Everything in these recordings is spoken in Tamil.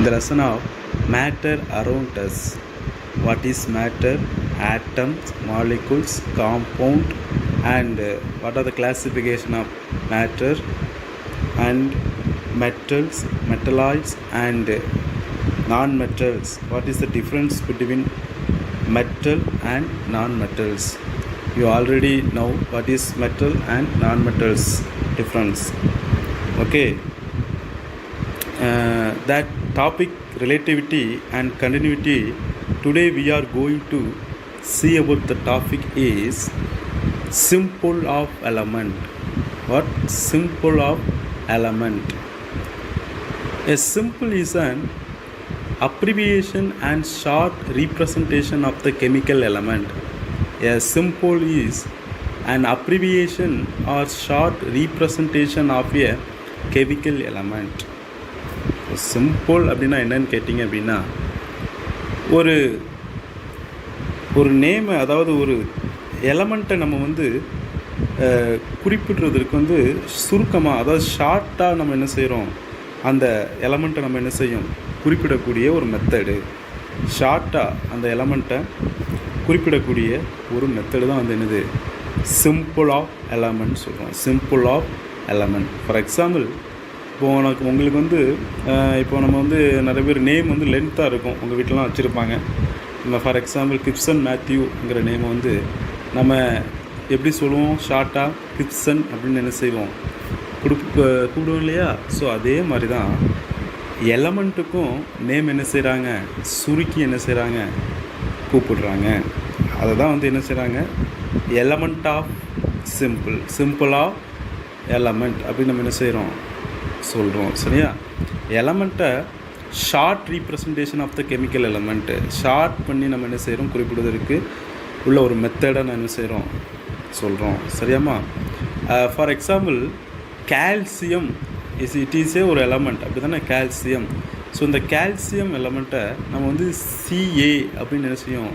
the lesson of matter around us. What is matter? Atoms, molecules, compound, and what are the classification of matter and metals, metalloids, and non-metals. What is the difference between metal and non-metals? You already know what is metal and non-metals difference. Okay. That topic, relativity and continuity, today we are going to see about the topic is symbol of element. What? Symbol of element. A symbol is an abbreviation and short representation of the chemical element. A symbol is an abbreviation or short representation of a chemical element. Simple அப்படின்னா என்னன்னு கேட்டிங்க அப்படின்னா ஒரு நேமை, அதாவது ஒரு எலமெண்ட்டை நம்ம வந்து குறிப்பிடுறதுக்கு சுருக்கமாக, அதாவது ஷார்ட்டாக நம்ம என்ன செய்கிறோம், அந்த எலமெண்ட்டை நம்ம என்ன செய்யும் குறிப்பிடக்கூடிய ஒரு மெத்தடு. ஷார்ட்டாக அந்த எலமெண்ட்டை குறிப்பிடக்கூடிய ஒரு மெத்தடு தான் என்னது, சிம்பிள் ஆஃப் எலமெண்ட் சொல்கிறோம். Symbol of element. For example, இப்போது உங்களுக்கு இப்போ நம்ம நிறைய பேர் நேம் லென்த்தாக இருக்கும், உங்கள் வீட்டிலலாம் வச்சுருப்பாங்க. நம்ம ஃபார் எக்ஸாம்பிள் கிப்சன் மேத்யூங்கிற நேமை நம்ம எப்படி சொல்லுவோம், ஷார்ட்டாக கிப்சன் அப்படின்னு என்ன செய்வோம், கூப்பிடுவோம் இல்லையா? ஸோ அதே மாதிரி தான் எலமெண்ட்டுக்கும் நேம் என்ன செய்கிறாங்க, சுருக்கி என்ன செய்கிறாங்க, கூப்பிடுறாங்க. அதை தான் என்ன செய்கிறாங்க, element of symbol, symbol of element அப்படின்னு நம்ம என்ன செய்கிறோம் சொல்கிறோம். சரியா? எலமெண்ட்டை short representation of the chemical element short பண்ணி நம்ம என்ன செய்கிறோம், குறிப்பிடுவதற்கு உள்ள ஒரு மெத்தடை நம்ம என்ன செய்கிறோம் சொல்கிறோம். சரியாம்மா? For example, calcium it is ஒரு எலமெண்ட், அப்படி தானே கால்சியம். ஸோ இந்த கால்சியம் எலமெண்ட்டை நம்ம சிஏ அப்படின்னு என்ன செய்யும்,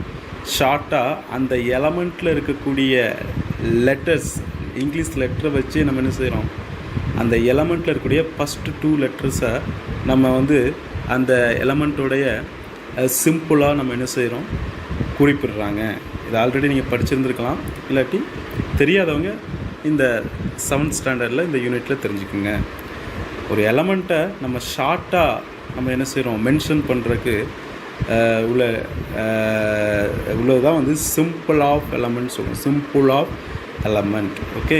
ஷார்ட்டாக அந்த எலமெண்ட்டில் இருக்கக்கூடிய லெட்டர்ஸ், இங்கிலீஷ் லெட்டரை வச்சு நம்ம என்ன செய்கிறோம், அந்த எலமெண்ட்டில் இருக்கக்கூடிய ஃபஸ்ட்டு 2 லெட்டர்ஸை நம்ம அந்த எலமெண்ட்டோடைய சிம்பிளாக நம்ம என்ன செய்கிறோம் குறிப்பிடுறாங்க. இது ஆல்ரெடி நீங்கள் படிச்சிருந்துருக்கலாம், இல்லாட்டி தெரியாதவங்க இந்த 7th ஸ்டாண்டர்டில் இந்த யூனிட்டில் தெரிஞ்சுக்குங்க. ஒரு எலமெண்ட்டை நம்ம ஷார்ட்டாக நம்ம என்ன செய்கிறோம் மென்ஷன் பண்ணுறதுக்கு உள்ளதான் சிம்பிள் ஆஃப் எலமெண்ட் சொல்லுவோம். Symbol of element. ஓகே,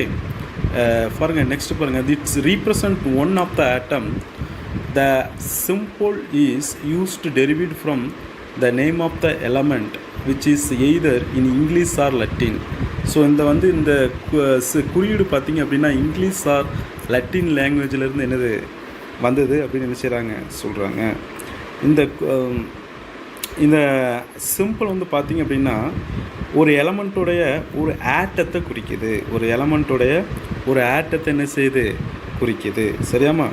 பாருங்க, நெக்ஸ்ட் பாருங்கள். It's represent one of the atom. The symbol is used derivate from the name of the element which is either in English or Latin. So இந்த குறியீடு பார்த்திங்க அப்படின்னா இங்கிலீஷ் ஆர் லட்டின் லாங்குவேஜிலேருந்து என்னது வந்தது அப்படின்னு என்ன செய்கிறாங்க சொல்கிறாங்க. இந்த சிம்பிள் பார்த்திங்க அப்படின்னா ஒரு எலமெண்ட்டோடைய ஒரு ஆட்டத்தை குறிக்குது. ஒரு எலமெண்ட்டோடைய ஒரு ஆட்டத்தை என்ன செய்யுது, குறிக்குது. சரியாம்மா?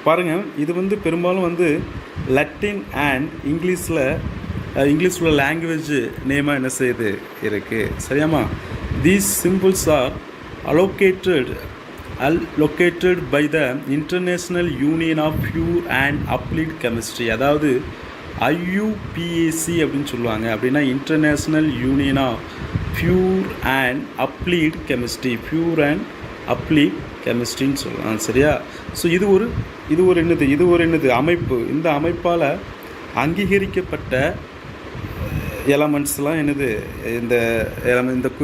பாருங்கள், இது பெரும்பாலும் லட்டின் அண்ட் இங்கிலீஷில் லாங்குவேஜ் நேமாக என்ன செய்யுது இருக்குது. சரியாம்மா? These symbols are allocated by the International Union of Pure and Applied Chemistry. அதாவது IUPAC அப்படின்னு சொல்லுவாங்க. அப்படின்னா international union of pure and applied chemistry, pure and applied கெமிஸ்ட்ரின்னு சொல்லலாம். சரியா? ஸோ இது ஒரு அமைப்பு. இந்த அமைப்பால் அங்கீகரிக்கப்பட்ட எலமெண்ட்ஸ்லாம்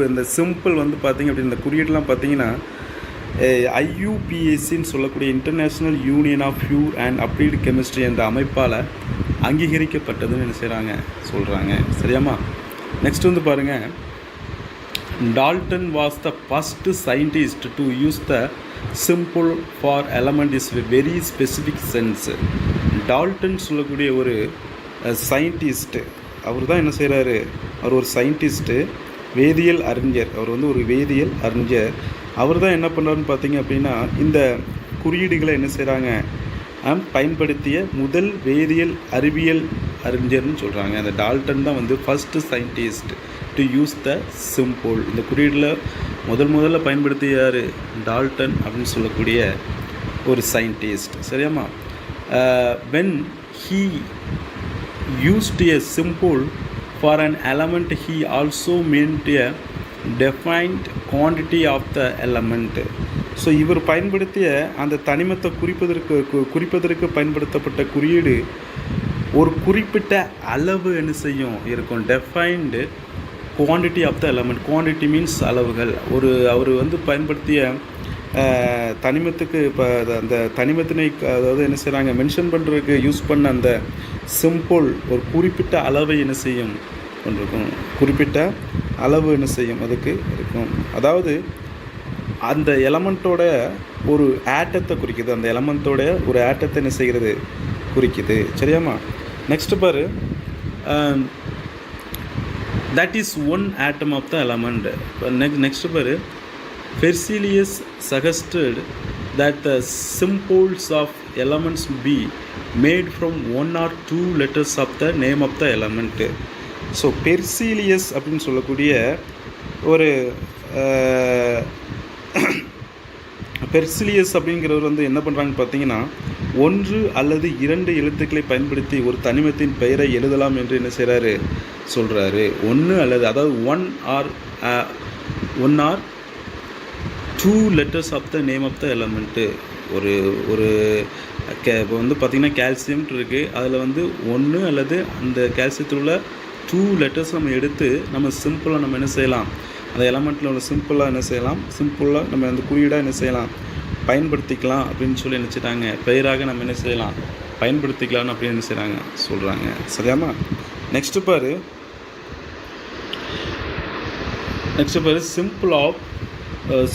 இந்த சிம்பிள் பார்த்திங்க அப்படின்னா இந்த குறியீடெலாம் பார்த்திங்கன்னா IUPACன்னு சொல்லக்கூடிய international union of pure and applied chemistry என்ற அமைப்பால் அங்கீகரிக்கப்பட்டதுன்னு என்ன செய்கிறாங்க சொல்கிறாங்க. சரியாம்மா? நெக்ஸ்ட் பாருங்கள். Dalton was the first scientist to use the symbol for element is very specific sense. Dalton சொல்லக்கூடிய ஒரு சயின்டிஸ்ட்டு, அவர் தான் என்ன செய்கிறாரு, அவர் ஒரு சயின்டிஸ்ட்டு, வேதியியல் அறிஞர். அவர் ஒரு வேதியியல் அறிஞர். அவர் தான் என்ன பண்ணுறாருன்னு பார்த்தீங்க அப்படின்னா இந்த குறியீடுகளை என்ன செய்கிறாங்க பயன்படுத்திய முதல் வேதியியல் அறிவியல் அறிஞர்னு சொல்கிறாங்க. அந்த டால்டன் தான் first scientist to use the simple. இந்த குறியீடில் முதல்ல பயன்படுத்திய யார், டால்டன் அப்படின்னு சொல்லக்கூடிய ஒரு சயின்டிஸ்ட். சரியாம்மா? when he used a symbol for an element, he also meant a defined quantity of the element. So இவர் பயன்படுத்திய அந்த தனிமத்தை குறிப்பதற்கு பயன்படுத்தப்பட்ட குறியீடு ஒரு குறிப்பிட்ட அளவு என்ன செய்யும் இருக்கும். Defined quantity of the element. Quantity means அளவுகள். அவர் பயன்படுத்திய தனிமத்துக்கு இப்போ அந்த தனிமத்தினை அதாவது என்ன செய்கிறாங்க மென்ஷன் பண்ணுறதுக்கு யூஸ் பண்ண அந்த சிம்பிள் ஒரு குறிப்பிட்ட அளவை என்ன செய்யும் கொண்டிருக்கும். குறிப்பிட்ட அளவு என்ன செய்யும் அதுக்கு இருக்கும். அதாவது அந்த எலமெண்ட்டோட ஒரு ஆட்டத்தை குறிக்குது. அந்த எலமெண்ட்டோட ஒரு ஆட்டத்தை என்ன செய்கிறது குறிக்குது. சரியாம்மா? நெக்ஸ்ட் பாரு, that is one atom of the element. Next பாரு, Berzelius suggested that the symbols of elements be made from one or two letters of the name of the element. So Berzelius அப்படின்னு சொல்லக்கூடிய ஒரு பெர்சிலியஸ் அப்படிங்கிறவர் என்ன பண்ணுறாங்கன்னு பார்த்தீங்கன்னா, ஒன்று அல்லது இரண்டு எழுத்துக்களை பயன்படுத்தி ஒரு தனிமத்தின் பெயரை எழுதலாம் என்று என்ன செய்கிறாரு சொல்கிறாரு. ஒன்று அல்லது அதாவது one or two letters of the name of the element. ஒரு இப்போ பார்த்திங்கன்னா கால்சியம் இருக்குது. அதில் ஒன்று அல்லது அந்த கால்சியத்தில் உள்ள டூ லெட்டர்ஸ் நம்ம எடுத்து நம்ம சிம்பிளாக நம்ம என்ன செய்யலாம், அந்த எலமெண்ட்டில் உள்ள சிம்பிளாக என்ன செய்யலாம், சிம்பிளாக நம்ம அந்த குறியீடாக என்ன செய்யலாம் பயன்படுத்திக்கலாம் அப்படின்னு சொல்லி நினச்சிட்டாங்க. பெயராக நம்ம என்ன செய்யலாம் பயன்படுத்திக்கலாம்னு அப்படின்னு என்ன செய்கிறாங்க சொல்கிறாங்க. சரியாம்மா? நெக்ஸ்ட்டு பாரு,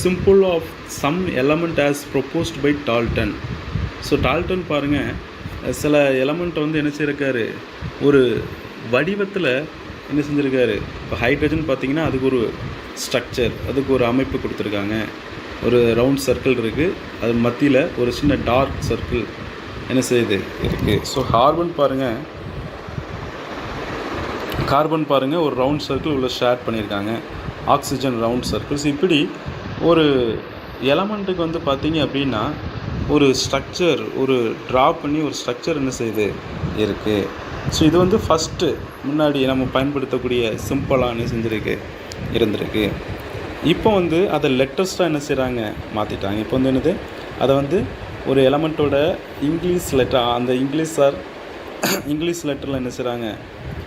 symbol of some element as proposed by Dalton. So Dalton பாருங்கள், சில எலமெண்ட்டை என்ன செய்யிருக்காரு ஒரு வடிவத்தில் என்ன செஞ்சுருக்காரு. இப்போ ஹைட்ரஜன் பார்த்திங்கன்னா அதுக்கு ஒரு ஸ்ட்ரக்சர், அதுக்கு ஒரு அமைப்பு கொடுத்துருக்காங்க. ஒரு ரவுண்ட் சர்க்கிள் இருக்குது, அது மத்தியில் ஒரு சின்ன டார்க் சர்க்கிள் என்ன செய்யுது இருக்குது. ஸோ கார்பன் பாருங்கள் ஒரு ரவுண்ட் சர்க்கிள் உள்ள ஷேர் பண்ணியிருக்காங்க. Oxygen round circles. இப்படி ஒரு எலமெண்ட்டுக்கு பார்த்திங்க அப்படின்னா ஒரு ஸ்ட்ரக்சர் ஒரு ட்ரா பண்ணி ஒரு ஸ்ட்ரக்சர் என்ன செய்யுது இருக்குது. ஸோ இது ஃபஸ்ட்டு முன்னாடி நம்ம பயன்படுத்தக்கூடிய சிம்பிளாக என்ன செஞ்சுருக்கு இருந்திருக்கு. இப்போ அதை லெட்டர்ஸ்டாக என்ன செய்கிறாங்க மாற்றிட்டாங்க. இப்போ என்னது அதை ஒரு எலமெண்ட்டோட இங்கிலீஷ் லெட்டர், அந்த இங்கிலீஷ் லெட்டரில் என்ன செய்கிறாங்க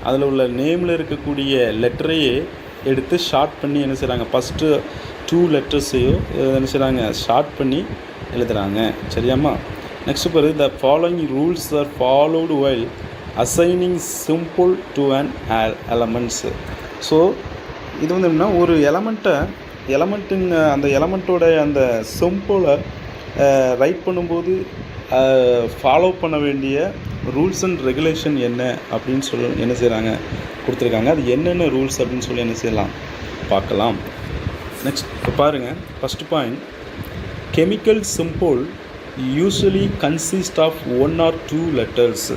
அதில் உள்ள நேமில் இருக்கக்கூடிய லெட்டரையே எடுத்து ஷார்ட் பண்ணி என்ன செய்கிறாங்க ஃபஸ்ட்டு டூ லெட்டர்ஸையோ என்ன செய்கிறாங்க ஷார்ட் பண்ணி எழுதுகிறாங்க. சரியாம்மா? நெக்ஸ்ட் பாரு, the following rules are followed while assigning symbol to an elements. So இது என்னன்னா ஒரு எலமெண்ட்டுங்க அந்த எலமெண்ட்டோட அந்த சிம்பிளை ரைட் பண்ணும்போது ஃபாலோ பண்ண வேண்டிய ரூல்ஸ் அண்ட் ரெகுலேஷன் என்ன அப்படின்னு சொல்லி என்ன செய்கிறாங்க கொடுத்துருக்காங்க. அது என்னென்ன ரூல்ஸ் அப்படின்னு சொல்லி என்ன செய்யலாம் பார்க்கலாம். நெக்ஸ்ட் இப்போ பாருங்கள், first point, chemical symbol usually consist of one or two letters.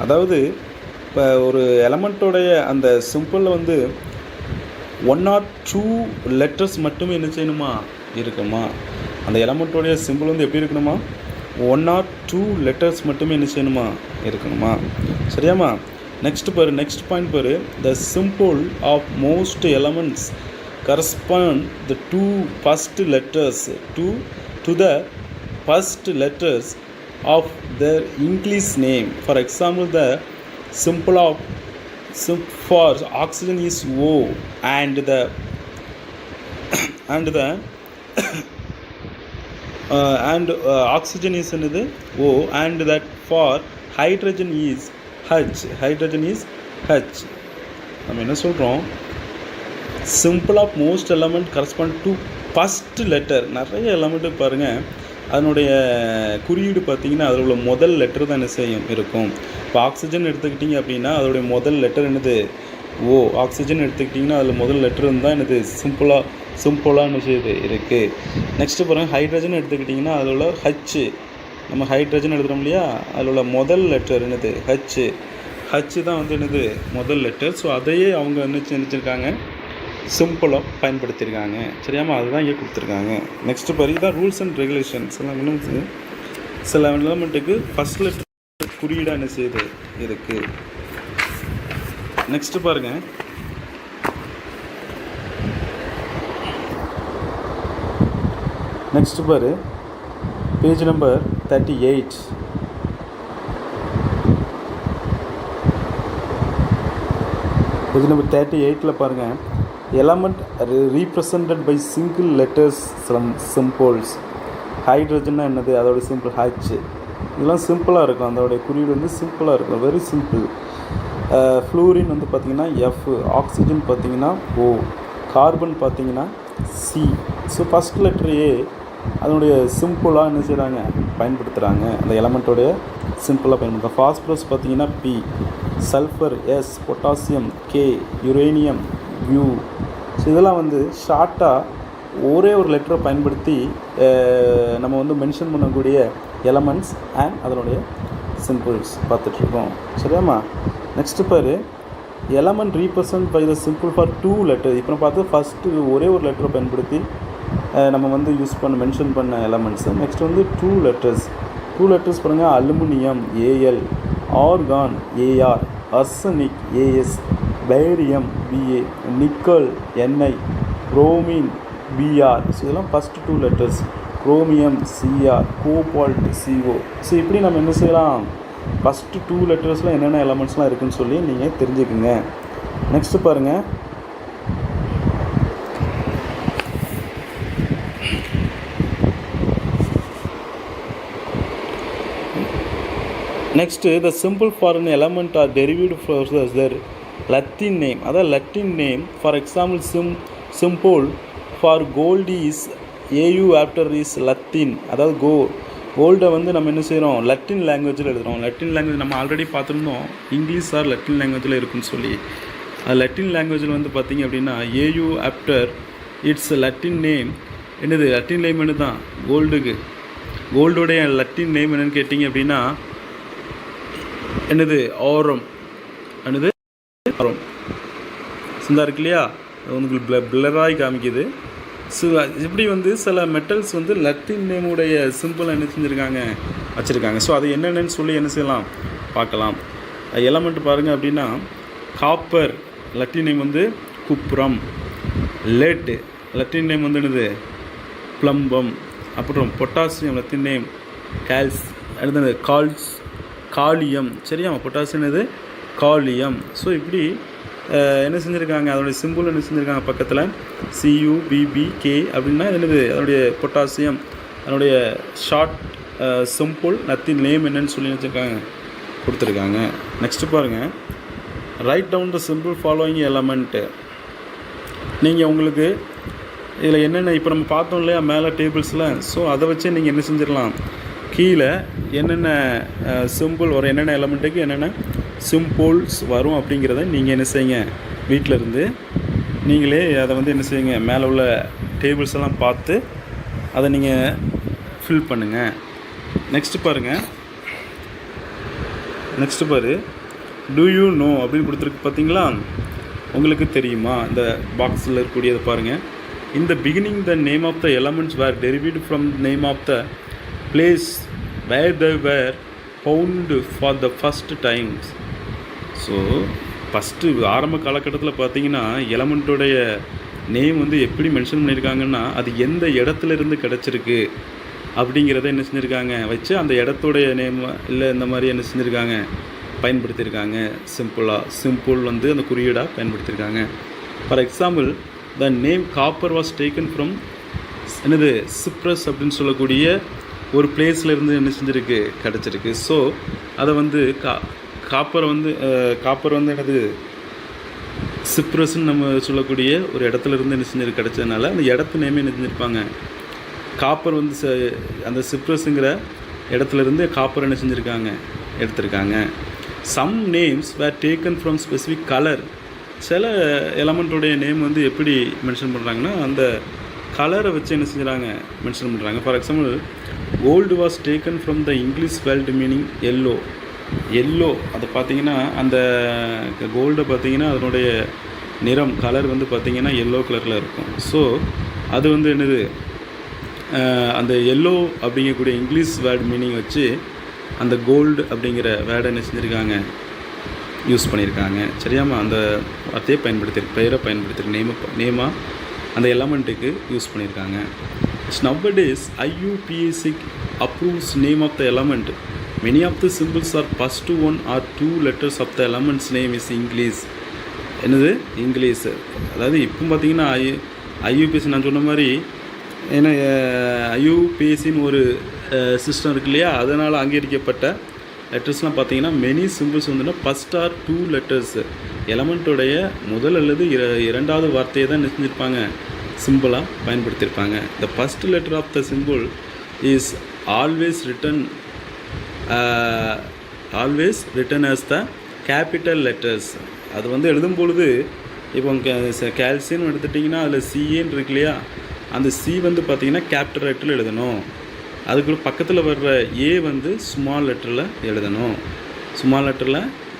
அதாவது இப்போ ஒரு எலமெண்ட்டோடைய அந்த சிம்பிளில் ஒன் ஆர் டூ லெட்டர்ஸ் மட்டுமே என்ன செய்யணுமா இருக்குமா. அந்த எலமெண்ட்டோடைய சிம்பிள் எப்படி இருக்கணுமா, ஒன் ஆர் டூ லெட்டர்ஸ் மட்டுமே என்ன செய்யணுமா இருக்கணுமா. சரியாம்மா? நெக்ஸ்ட் பாயிண்ட் பாரு, the symbol of most elements correspond the two first letters to the first letters of their English name. For example, the symbol for oxygen is O and oxygen is another O, and that for hydrogen is H. நம்ம என்ன சொல்கிறோம், symbol of most element correspond to first letter. நிறைய எலமெண்ட்டு பாருங்கள் அதனுடைய குறியீடு பார்த்திங்கன்னா அதில் உள்ள முதல் லெட்டர் தான் என்ன செய்யும் இருக்கும். இப்போ ஆக்சிஜன் எடுத்துக்கிட்டிங்க அப்படின்னா அதோடைய முதல் லெட்டர் என்னது ஓ. ஆக்சிஜன் எடுத்துக்கிட்டிங்கன்னா அதில் முதல் லெட்டர் தான் என்னது சிம்பிளாக என்ன செய்யுது இருக்குது. நெக்ஸ்ட்டு பாருங்கள், ஹைட்ரஜன் எடுத்துக்கிட்டிங்கன்னா அதில் உள்ள ஹச், நம்ம ஹைட்ரஜன் எழுதுகிறோம் இல்லையா, அதில் உள்ள முதல் லெட்டர் என்னது ஹச் தான் என்னது முதல் லெட்டர். ஸோ அதையே அவங்க என்ன செஞ்சுருக்காங்க சிம்பிளாக பயன்படுத்தியிருக்காங்க. சரியாமல் அதுதான் இங்கே கொடுத்துருக்காங்க. நெக்ஸ்ட்டு பாரு, இதான் ரூல்ஸ் அண்ட் ரெகுலேஷன்ஸ் எல்லாம் சில எலமெண்ட்டுக்கு ஃபஸ்ட் லெட்டர் குறியீடாக என்ன செய்யுது இருக்குது. நெக்ஸ்ட்டு பாருங்கள், நெக்ஸ்ட்டு பாரு பேஜ் நம்பர் 38. பேஜ் நம்பர் 38 பாருங்கள், element represented by single letters symbols. ஹைட்ரஜன்னா என்னது, அதோட சிம்பிள் ஹச். இதெல்லாம் சிம்பிளாக இருக்கும், அதோடைய குறியீடு வந்து சிம்பிளாக இருக்கும், வெரி சிம்பிள். ஃப்ளூரின் வந்து பார்த்திங்கன்னா எஃப், ஆக்சிஜன் பார்த்திங்கன்னா ஓ, கார்பன் பார்த்திங்கன்னா C. So first letter A அதனுடைய சிம்பிளாக என்ன செய்கிறாங்க, பயன்படுத்துகிறாங்க. அந்த எலமெண்ட்டோடைய சிம்பிளாக பயன்படுத்துகிறாங்க. ஃபாஸ்பரஸ் பார்த்திங்கன்னா P, sulphur S, potassium K, uranium U. So இதெல்லாம் வந்து ஷார்ட்டாக ஒரே ஒரு லெட்டரை பயன்படுத்தி நம்ம வந்து மென்ஷன் பண்ணக்கூடிய எலமெண்ட்ஸ் அண்ட் அதனுடைய சிம்பிள்ஸ் பார்த்துட்ருக்கோம். சரியாம்மா? நெக்ஸ்ட்டு பாரு, element represent by the symbol for 2 letter. இப்போ பார்த்து ஃபஸ்ட்டு ஒரே ஒரு லெட்டரை பயன்படுத்தி நம்ம வந்து மென்ஷன் பண்ண எலமெண்ட்ஸு. நெக்ஸ்ட் வந்து 2 லெட்டர்ஸ். 2 லெட்டர்ஸ் பாருங்கள், aluminium A L, argon A R, arsenic A S, barium B A, nickel N I, குரோமின் பிஆர். ஸோ இதெல்லாம் first 2 letters. Chromium C R, cobalt C O. So இப்படி நம்ம என்ன செய்யலாம், ஃபஸ்ட்டு 2 லெட்டர்ஸில் என்னென்ன எலமெண்ட்ஸ்லாம் இருக்குதுன்னு சொல்லி நீங்கள் தெரிஞ்சுக்குங்க. நெக்ஸ்ட்டு பாருங்கள், next the symbol for an element are derived from their Latin name. அதாவது Latin name. For example symbol for gold is A U after is Latin. அதாவது கோல்டை வந்து நம்ம என்ன செய்கிறோம், லத்தீன் லாங்குவேஜில் எழுதுகிறோம். லத்தீன் லாங்குவேஜ் நம்ம ஆல்ரெடி பார்த்துருந்தோம், இங்கிலீஷ் ஆர் லத்தீன் லாங்குவேஜில் இருக்குன்னு சொல்லி. அது லத்தீன் லாங்குவேஜில் வந்து பார்த்திங்க அப்படின்னா A U after it's Latin name. என்னது லத்தீன் நேம் என்ன தான் கோல்டுக்கு. கோல்டுடைய லத்தீன் நேம் என்னென்னு கேட்டிங்க அப்படின்னா என்னது ஆரம். என்னது ஆரம். சிந்தா இருக்கு இல்லையா, அது உங்களுக்கு பிளராகி காமிக்குது. ஸோ இப்படி வந்து சில மெட்டல்ஸ் வந்து லத்தீன் நேமுடைய சிம்பிள் என்ன செஞ்சுருக்காங்க, வச்சுருக்காங்க. ஸோ அது என்னென்னு சொல்லி என்ன செய்யலாம் பார்க்கலாம். எலமெண்ட் பாருங்கள் அப்படின்னா, காப்பர் லத்தீன் நேம் வந்து குப்ரம், லெட் லத்தீன் நேம் வந்து என்னது பிளம்பம், அப்புறம் பொட்டாசியம் லத்தீன் நேம் அடுத்தது காலியம். சரியா, பொட்டாசியம் இது காலியம். ஸோ இப்படி என்ன செஞ்சுருக்காங்க, அதோடைய சிம்பிள் என்ன செஞ்சுருக்காங்க பக்கத்தில் CuBbK அப்படின்னா என்னது அதனுடைய பொட்டாசியம், அதனுடைய ஷார்ட் சிம்பிள் லத்தீன் நேம் என்னன்னு சொல்லி வச்சுருக்காங்க கொடுத்துருக்காங்க. நெக்ஸ்ட்டு பாருங்கள், write down the symbol following element. நீங்கள் உங்களுக்கு இதில் என்னென்ன இப்போ நம்ம பார்த்தோம் இல்லையா மேலே டேபிள்ஸில். ஸோ அதை வச்சு நீங்கள் என்ன செஞ்சிடலாம், கீழே என்னென்ன சிம்பிள் வரும், என்னென்ன எலமெண்ட்டுக்கு என்னென்ன சிம்பிள்ஸ் வரும் அப்படிங்கிறத நீங்கள் என்ன செய்யுங்க, வீட்டில் இருந்து நீங்களே அதை வந்து என்ன செய்யுங்க, மேலே உள்ள டேபிள்ஸ் எல்லாம் பார்த்து அதை நீங்கள் ஃபில் பண்ணுங்கள். நெக்ஸ்ட்டு பாருங்கள், நெக்ஸ்ட்டு பாரு, டூ யூ நோ அப்படின்னு கொடுத்துருக்கு பார்த்தீங்களா, உங்களுக்கு தெரியுமா. இந்த பாக்ஸில் இருக்கக்கூடியதை பாருங்கள். In the beginning the name of the elements were derived from the name of the place where they were found for the first times. So first ஆரம்ப காலகட்டத்தில் பார்த்தீங்கன்னா எலமெண்ட்டோடைய நேம் வந்து எப்படி மென்ஷன் பண்ணியிருக்காங்கன்னா, அது எந்த இடத்துல இருந்து கிடச்சிருக்கு அப்படிங்கிறத என்ன செஞ்சுருக்காங்க வச்சு அந்த இடத்தோடைய நேம் இல்லை இந்த மாதிரி என்ன செஞ்சுருக்காங்க பயன்படுத்தியிருக்காங்க. சிம்பிள் வந்து அந்த குறியீடாக பயன்படுத்தியிருக்காங்க. For example, the name copper was taken from என்னது சிப்ரஸ் அப்படின்னு சொல்லக்கூடிய ஒரு பிளேஸ்லேருந்து என்ன செஞ்சுருக்கு கிடச்சிருக்கு. ஸோ அதை வந்து காப்பர் வந்து என்னது சிப்ரஸ்ன்னு நம்ம சொல்லக்கூடிய ஒரு இடத்துலேருந்து என்ன செஞ்சிருக்கு கிடச்சதுனால அந்த இடத்து நேமே என்ன செஞ்சுருப்பாங்க, காப்பர் வந்து அந்த சிப்ரஸுங்கிற இடத்துலேருந்து காப்பர் என்ன செஞ்சுருக்காங்க எடுத்திருக்காங்க. Some names were taken from specific colour. சில எலமெண்ட்டோடைய நேம் வந்து எப்படி மென்ஷன் பண்ணுறாங்கன்னா அந்த கலரை வச்சு என்ன செஞ்சுறாங்க மென்ஷன் பண்ணுறாங்க. For example, gold was taken from the English word meaning yellow. அதை பார்த்தீங்கன்னா அந்த கோல்டை பார்த்தீங்கன்னா அதனுடைய நிறம் கலர் வந்து பார்த்திங்கன்னா எல்லோ கலரில் இருக்கும். ஸோ அது வந்து என்னது அந்த எல்லோ அப்படிங்கக்கூடிய இங்கிலீஷ் வேர்டு மீனிங் வச்சு அந்த கோல்டு அப்படிங்கிற வேர்டை என்ன செஞ்சுருக்காங்க, யூஸ் பண்ணியிருக்காங்க. சரியாம்மா, அந்த வார்த்தையை பெயரை பயன்படுத்தியிருக்கு, நேமாக அந்த எலமெண்ட்டுக்கு யூஸ் பண்ணியிருக்காங்க. Nowadays IUPAC approves name of the element. Many of the symbols are first one or two letters of the element's name is English. என்னது, இங்கிலீஷ். அதாவது இப்போ பார்த்தீங்கன்னா ஐயூபிஎஸ்சி நான் சொன்ன மாதிரி, ஏன்னா ஐயூபிஎஸ்சின்னு ஒரு சிஸ்டம் இருக்கு இல்லையா, அதனால் அங்கீகரிக்கப்பட்ட லெட்டர்ஸ்லாம் பார்த்தீங்கன்னா மெனி சிம்பிள்ஸ் வந்துன்னா ஃபஸ்ட் ஆர் டூ லெட்டர்ஸ் எலமெண்ட்டோடைய முதல் அல்லது இரண்டாவது வார்த்தையை தான் செஞ்சுருப்பாங்க, சிம்பிளாக பயன்படுத்தியிருப்பாங்க. The first letter of the symbol is always written as the capital letters. அது வந்து எழுதும் பொழுது இப்போ கால்சியம் எடுத்துட்டிங்கன்னா அதில் சிஏன்னு இருக்கு இல்லையா, அந்த சி வந்து பார்த்திங்கன்னா கேபிட்டல் லெட்டரில் எழுதணும். அதுக்குள்ள பக்கத்தில் வர்ற ஏ வந்து ஸ்மால் லெட்டரில்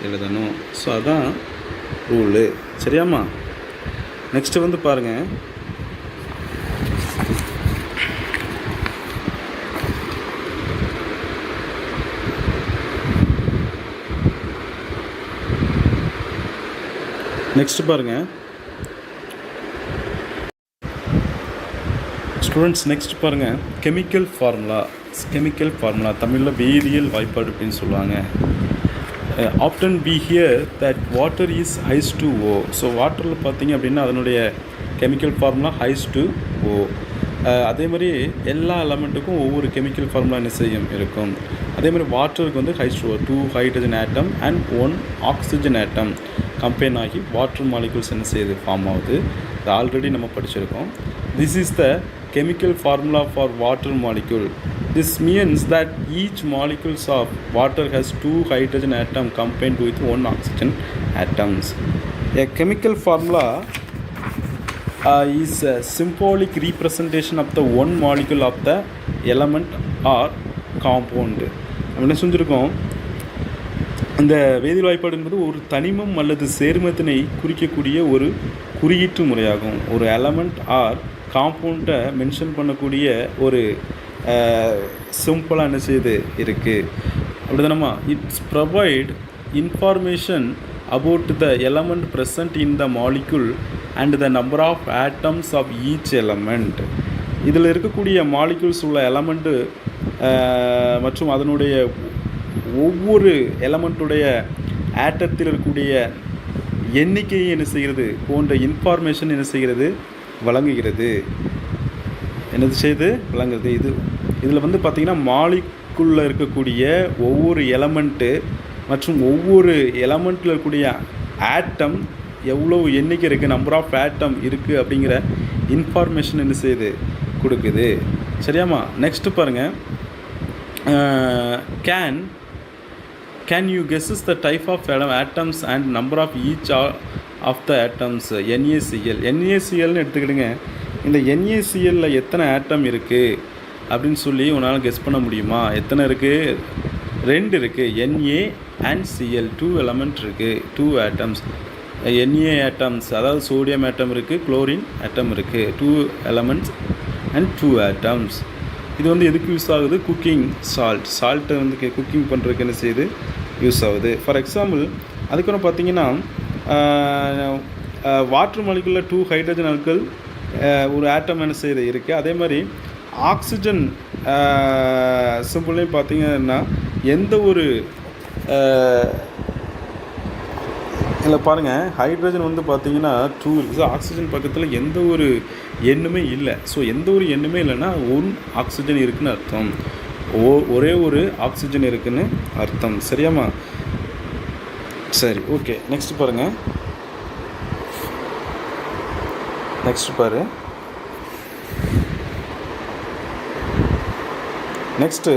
எழுதணும். ஸோ அதான் ரூலு. சரியாம்மா? நெக்ஸ்ட்டு வந்து பாருங்கள், ஸ்டூடெண்ட்ஸ் நெக்ஸ்ட் பாருங்கள், கெமிக்கல் ஃபார்முலா தமிழில் வேதியியல் வாய்ப்பாடு அப்படின்னு சொல்லுவாங்க. Often we hear that water is H2O. So வாட்டரில் பார்த்தீங்க அப்படின்னா அதனுடைய கெமிக்கல் ஃபார்முலா H2O. அதே மாதிரி எல்லா எலமெண்ட்டுக்கும் ஒவ்வொரு கெமிக்கல் ஃபார்முலா என்ன செய்யும் இருக்கும். அதே மாதிரி வாட்டருக்கு வந்து H2O, 2 hydrogen atom and 1 oxygen atom combine ஆகி வாட்டர் மாலிகுல்ஸ் என்ன செய்யுது, ஃபார்ம் ஆகுது. இது ஆல்ரெடி நம்ம படிச்சிருக்கோம். This is the chemical formula for water molecule. This means that each molecules of water has 2 hydrogen atom combined with 1 oxygen atoms. A chemical formula is a symbolic representation of the one molecule of the element or compound. என்ன சொல்லியிருக்கோம், இந்த வேதியியல் வாய்ப்பாடு என்பது ஒரு தனிமம் அல்லது சேர்மத்தினை குறிக்கக்கூடிய ஒரு குறியீட்டு முறையாகும். ஒரு எலமெண்ட் ஆர் காம்பவுண்டை மென்ஷன் பண்ணக்கூடிய ஒரு சிம்பிளாக என்ன செய்யுது இருக்குது. அப்படி தானம்மா, it's provide information about the element present in the molecule and the number of atoms of each element. இதில் இருக்கக்கூடிய மாலிகுல்ஸ் உள்ள எலமெண்ட்டு மற்றும் அதனுடைய ஒவ்வொரு எலமெண்ட்டுடைய ஆட்டத்தில் இருக்கக்கூடிய எண்ணிக்கையை என்ன செய்கிறது போன்ற இன்ஃபார்மேஷன் என்ன செய்கிறது, வழங்குகிறது. இதில் வந்து பார்த்திங்கன்னா மாலிகுலில் இருக்கக்கூடிய ஒவ்வொரு எலமெண்ட்டு மற்றும் ஒவ்வொரு எலமெண்ட்டில் இருக்கக்கூடிய ஆட்டம் எவ்வளோ எண்ணிக்கை இருக்குது, நம்பர் ஆஃப் ஆட்டம் இருக்குது அப்படிங்கிற இன்ஃபார்மேஷன் என்ன செய்யுது, கொடுக்குது. சரியாம்மா? நெக்ஸ்ட்டு பாருங்கள், can you guesses the type of atoms and number of each of the atoms. NaClன்னு எடுத்துக்கிடுங்க. இந்த NaClல எத்தனை ஆட்டம் இருக்குது அப்படின்னு சொல்லி உன்னால் கெஸ் பண்ண முடியுமா? எத்தனை இருக்குது? 2 இருக்குது. Na அண்ட் Cl, 2 எலமெண்ட் இருக்குது, 2 ஆட்டம்ஸ். Na ஆட்டம்ஸ் அதாவது சோடியம் ஆட்டம் இருக்குது, குளோரின் ஆட்டம் இருக்குது, 2 எலமெண்ட்ஸ் அண்ட் 2 ஆட்டம்ஸ். இது வந்து எதுக்கு யூஸ் ஆகுது? குக்கிங் சால்ட்டை வந்து குக்கிங் பண்ணுறதுக்கு என்ன செய்யுது, யூஸ் ஆகுது. ஃபார் எக்ஸாம்பிள் அதுக்கப்புறம் பார்த்தீங்கன்னா வாட்டர் மாலிகுலில் 2 ஹைட்ரஜன் அணுக்கள் ஒரு ஆட்டம் என்ன செய்யுது இருக்குது. அதே மாதிரி ஆக்சிஜன் சிம்பிளையும் பார்த்தீங்கன்னா எந்த ஒரு இல்லை பாருங்கள், ஹைட்ரஜன் வந்து பார்த்தீங்கன்னா 2 இருக்குது, ஆக்சிஜன் பக்கத்தில் எந்த ஒரு எண்ணுமே இல்லை. ஸோ எந்த ஒரு எண்ணுமே இல்லைன்னா 1 ஆக்சிஜன் இருக்குதுன்னு அர்த்தம், ஒரே ஒரு ஆக்சிஜன் இருக்குதுன்னு அர்த்தம். சரியாம்மா? சரி, ஓகே. நெக்ஸ்ட் பாருங்கள், next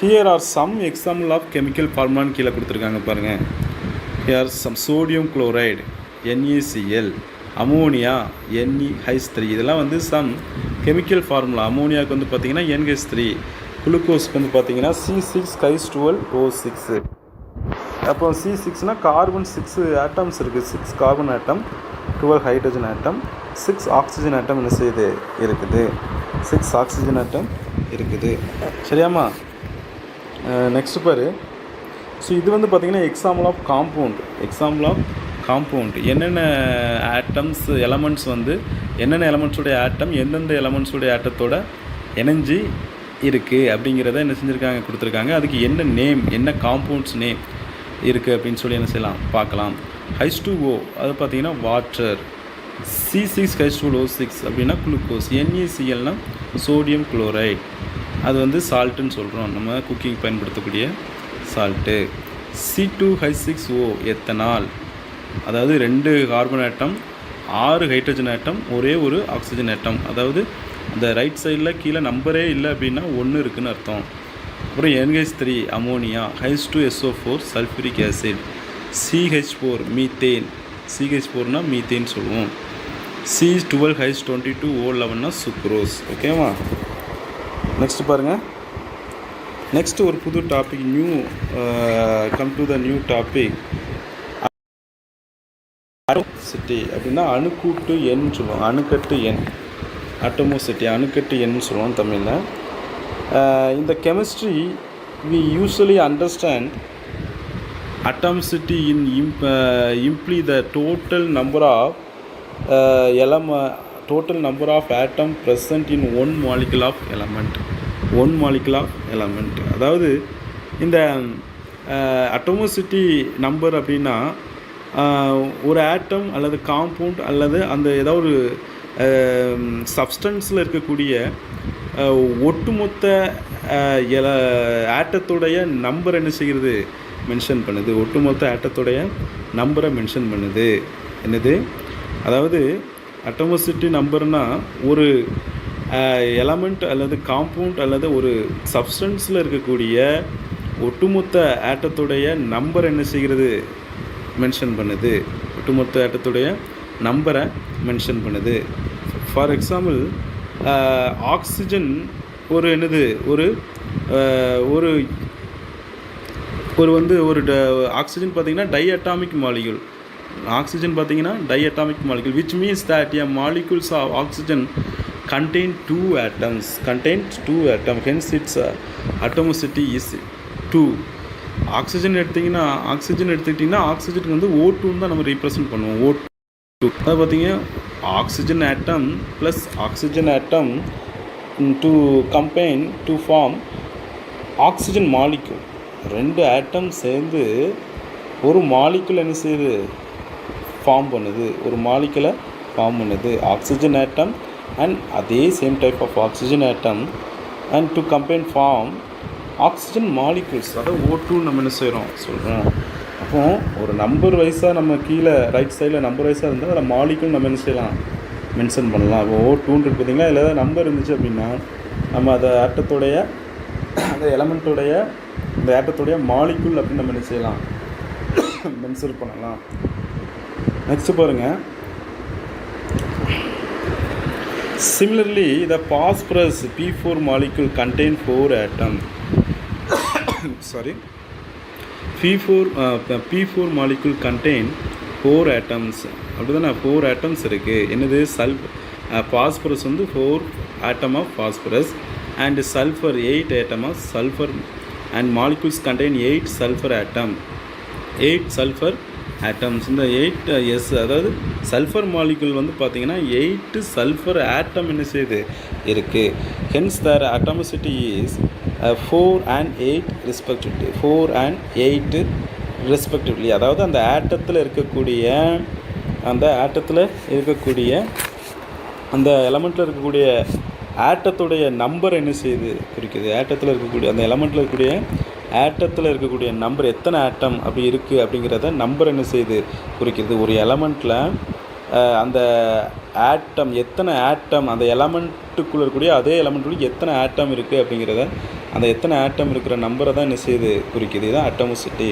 here are some example of chemical ஃபார்முலான்னு கீழே கொடுத்துருக்காங்க பாருங்கள். Here some sodium chloride NaCl, ammonia NeH3. இதெல்லாம் வந்து சம் கெமிக்கல் ஃபார்முலா. அமோனியாவுக்கு வந்து பார்த்திங்கன்னா NH3, குளுக்கோஸுக்கு வந்து பார்த்திங்கன்னா C6H12O6. அப்போ C6னா கார்பன் 6 ஆட்டம்ஸ் இருக்குது, 6 carbon atom, 12 hydrogen atom, 6 oxygen atom என்ன செய்யுது, இருக்குது. 6 ஆக்சிஜன் ஆட்டம் இருக்குது. சரியாம்மா? நெக்ஸ்ட்டு பாரு. ஸோ இது வந்து பார்த்திங்கன்னா எக்ஸாம்பிள் ஆஃப் காம்பவுண்ட் என்னென்ன ஆட்டம்ஸ் எலமெண்ட்ஸ் வந்து என்னென்ன எலமெண்ட்ஸோடைய ஆட்டம் எந்தெந்த எலமெண்ட்ஸோடைய ஆட்டத்தோட இணைஞ்சி இருக்குது அப்படிங்கிறத என்ன செஞ்சுருக்காங்க கொடுத்துருக்காங்க. அதுக்கு என்ன நேம், என்ன காம்பவுண்ட்ஸ் நேம் இருக்குது அப்படின்னு சொல்லி என்ன செய்யலாம் பார்க்கலாம். H2O அது பார்த்திங்கன்னா வாட்டர், C6H12O6 அப்படின்னா குளுக்கோஸ், NaClனா சோடியம் குளோரைட், அது வந்து சால்ட்டுன்னு சொல்கிறோம், நம்ம குக்கிங் பயன்படுத்தக்கூடிய சால்ட்டு. C2H6O எத்தனால், அதாவது 2 கார்பன் ஆட்டம் 6 ஹைட்ரஜன் ஆட்டம் ஒரே ஒரு ஆக்சிஜன் ஆட்டம், அதாவது அந்த ரைட் சைடில் கீழே நம்பரே இல்லை அப்படின்னா 1 இருக்குதுன்னு அர்த்தம். அப்புறம் NH3 ammonia, H2SO4 sulphuric acid, CH4 methane, CH4னா மீத்தேன் சொல்லுவோம், C12H22O11னா சுக்ரோஸ். ஓகேவா? நெக்ஸ்ட் பாருங்கள். நெக்ஸ்ட்டு ஒரு புது topic, come to the new topic. Atomicity அப்படின்னா அணுக்கூட்டு எண் சொல்லுவோம், அணுக்கட்டு எண், அட்டோமோசிட்டி அணுக்கட்டு எண் சொல்லுவோம் தமிழில். இந்த chemistry we usually understand atomicity in imply the total number of atom present in one molecule of element. அதாவது இந்த அட்டோமோசிட்டி நம்பர் அப்படின்னா ஒரு ஆட்டம் அல்லது காம்பவுண்ட் அல்லது அந்த ஏதாவது ஒரு சப்ஸ்டன்ஸில் இருக்கக்கூடிய ஒட்டுமொத்த ஆட்டத்துடைய நம்பர் என்ன செய்கிறது மென்ஷன் பண்ணுது, ஒட்டுமொத்த ஆட்டத்துடைய நம்பரை மென்ஷன் பண்ணுது. என்னது, அதாவது அட்டோமோசிட்டி நம்பர்னால் ஒரு எலமெண்ட் அல்லது காம்பவுண்ட் அல்லது ஒரு சப்ஸ்டன்ஸில் இருக்கக்கூடிய ஒட்டுமொத்த ஆட்டத்துடைய நம்பர் என்ன செய்கிறது மென்ஷன் பண்ணுது, ஒட்டுமொத்த ஆட்டத்துடைய நம்பரை மென்ஷன் பண்ணுது. ஃபார் எக்ஸாம்பிள் ஆக்சிஜன் ஒரு என்னது ஒரு ஒரு ஒரு வந்து ஒரு ஆக்சிஜன் பார்த்திங்கன்னா டைஅட்டாமிக் மாலிக்யூல், ஆக்சிஜன் பார்த்திங்கன்னா diatomic molecule, which means that a molecules of oxygen contain 2 atoms, hence its atomicity is 2. Oxygen எடுத்துக்கிட்டிங்கன்னா ஆக்சிஜனுக்கு வந்து O2 தான் நம்ம ரீப்ரசன்ட் பண்ணுவோம், O2. அது பார்த்திங்கன்னா oxygen atom plus oxygen atom to combine to form oxygen molecule. 2 atom சேர்ந்து ஒரு மாலிக்யூல் என்ன செய்யுது ஃபார்ம் பண்ணுது, ஒரு மாலிக்யூலை ஃபார்ம் பண்ணுது, ஆக்சிஜன் ஆட்டம் அண்ட் அதே same type of oxygen atom and to combine form oxygen molecules, அதாவது O2 நம்ம என்ன செய்கிறோம் சொல்கிறோம். அப்போது ஒரு நம்பர் வைஸாக நம்ம கீழே ரைட் சைடில் நம்பர் வைஸாக இருந்தால் அதில் மாலிக்யூல் நம்ம என்ன செய்யலாம் மென்ஷன் பண்ணலாம். இப்போ O2 பார்த்திங்கன்னா இல்லை ஏதாவது நம்பர் இருந்துச்சு அப்படின்னா நம்ம அதை ஆட்டத்துடைய அந்த எலமெண்ட்டுடைய இந்த ஆட்டத்துடைய மாலிக்யூல் அப்படின்னு நம்ம என்ன செய்யலாம் மென்ஷன் பண்ணலாம். நெக்ஸ்ட்டு பாருங்கள். Similarly, the phosphorus P4 molecule contain 4 atoms. P4 molecule contain 4 atoms. அப்படிதானே 4 atoms இருக்குது. என்னது phosphorus வந்து 4 atom of phosphorus and sulfur 8 atom of sulfur and molecules contain 8 sulfur atoms. இந்த 8 அதாவது சல்ஃபர் மாலிகுல் வந்து பார்த்திங்கன்னா 8 சல்ஃபர் ஆட்டம் என்ன செய்யுது இருக்குது. Hence their atomicity is 4 and 8 respectively. அதாவது அந்த ஆட்டத்தில் இருக்கக்கூடிய அந்த எலமெண்ட்டில் இருக்கக்கூடிய ஆட்டத்துடைய நம்பர் என்ன செய்யுது குறிக்குது. ஆட்டத்தில் இருக்கக்கூடிய அந்த எலமெண்ட்டில் இருக்கக்கூடிய நம்பர் எத்தனை ஆட்டம் அப்படி இருக்குது அப்படிங்கிறத நம்பர் என்ன செய்யுது குறிக்கிறது. ஒரு எலமெண்ட்டில் அந்த ஆட்டம் எத்தனை ஆட்டம் அந்த எலமெண்ட்டுக்குள்ளே இருக்கக்கூடிய அதே எலமெண்ட்டுக்குள்ளே எத்தனை ஆட்டம் இருக்குது அப்படிங்கிறத அந்த எத்தனை ஆட்டம் இருக்கிற நம்பரை தான் என்ன செய்யுது குறிக்குது. இதுதான் அட்டோமோசிட்டி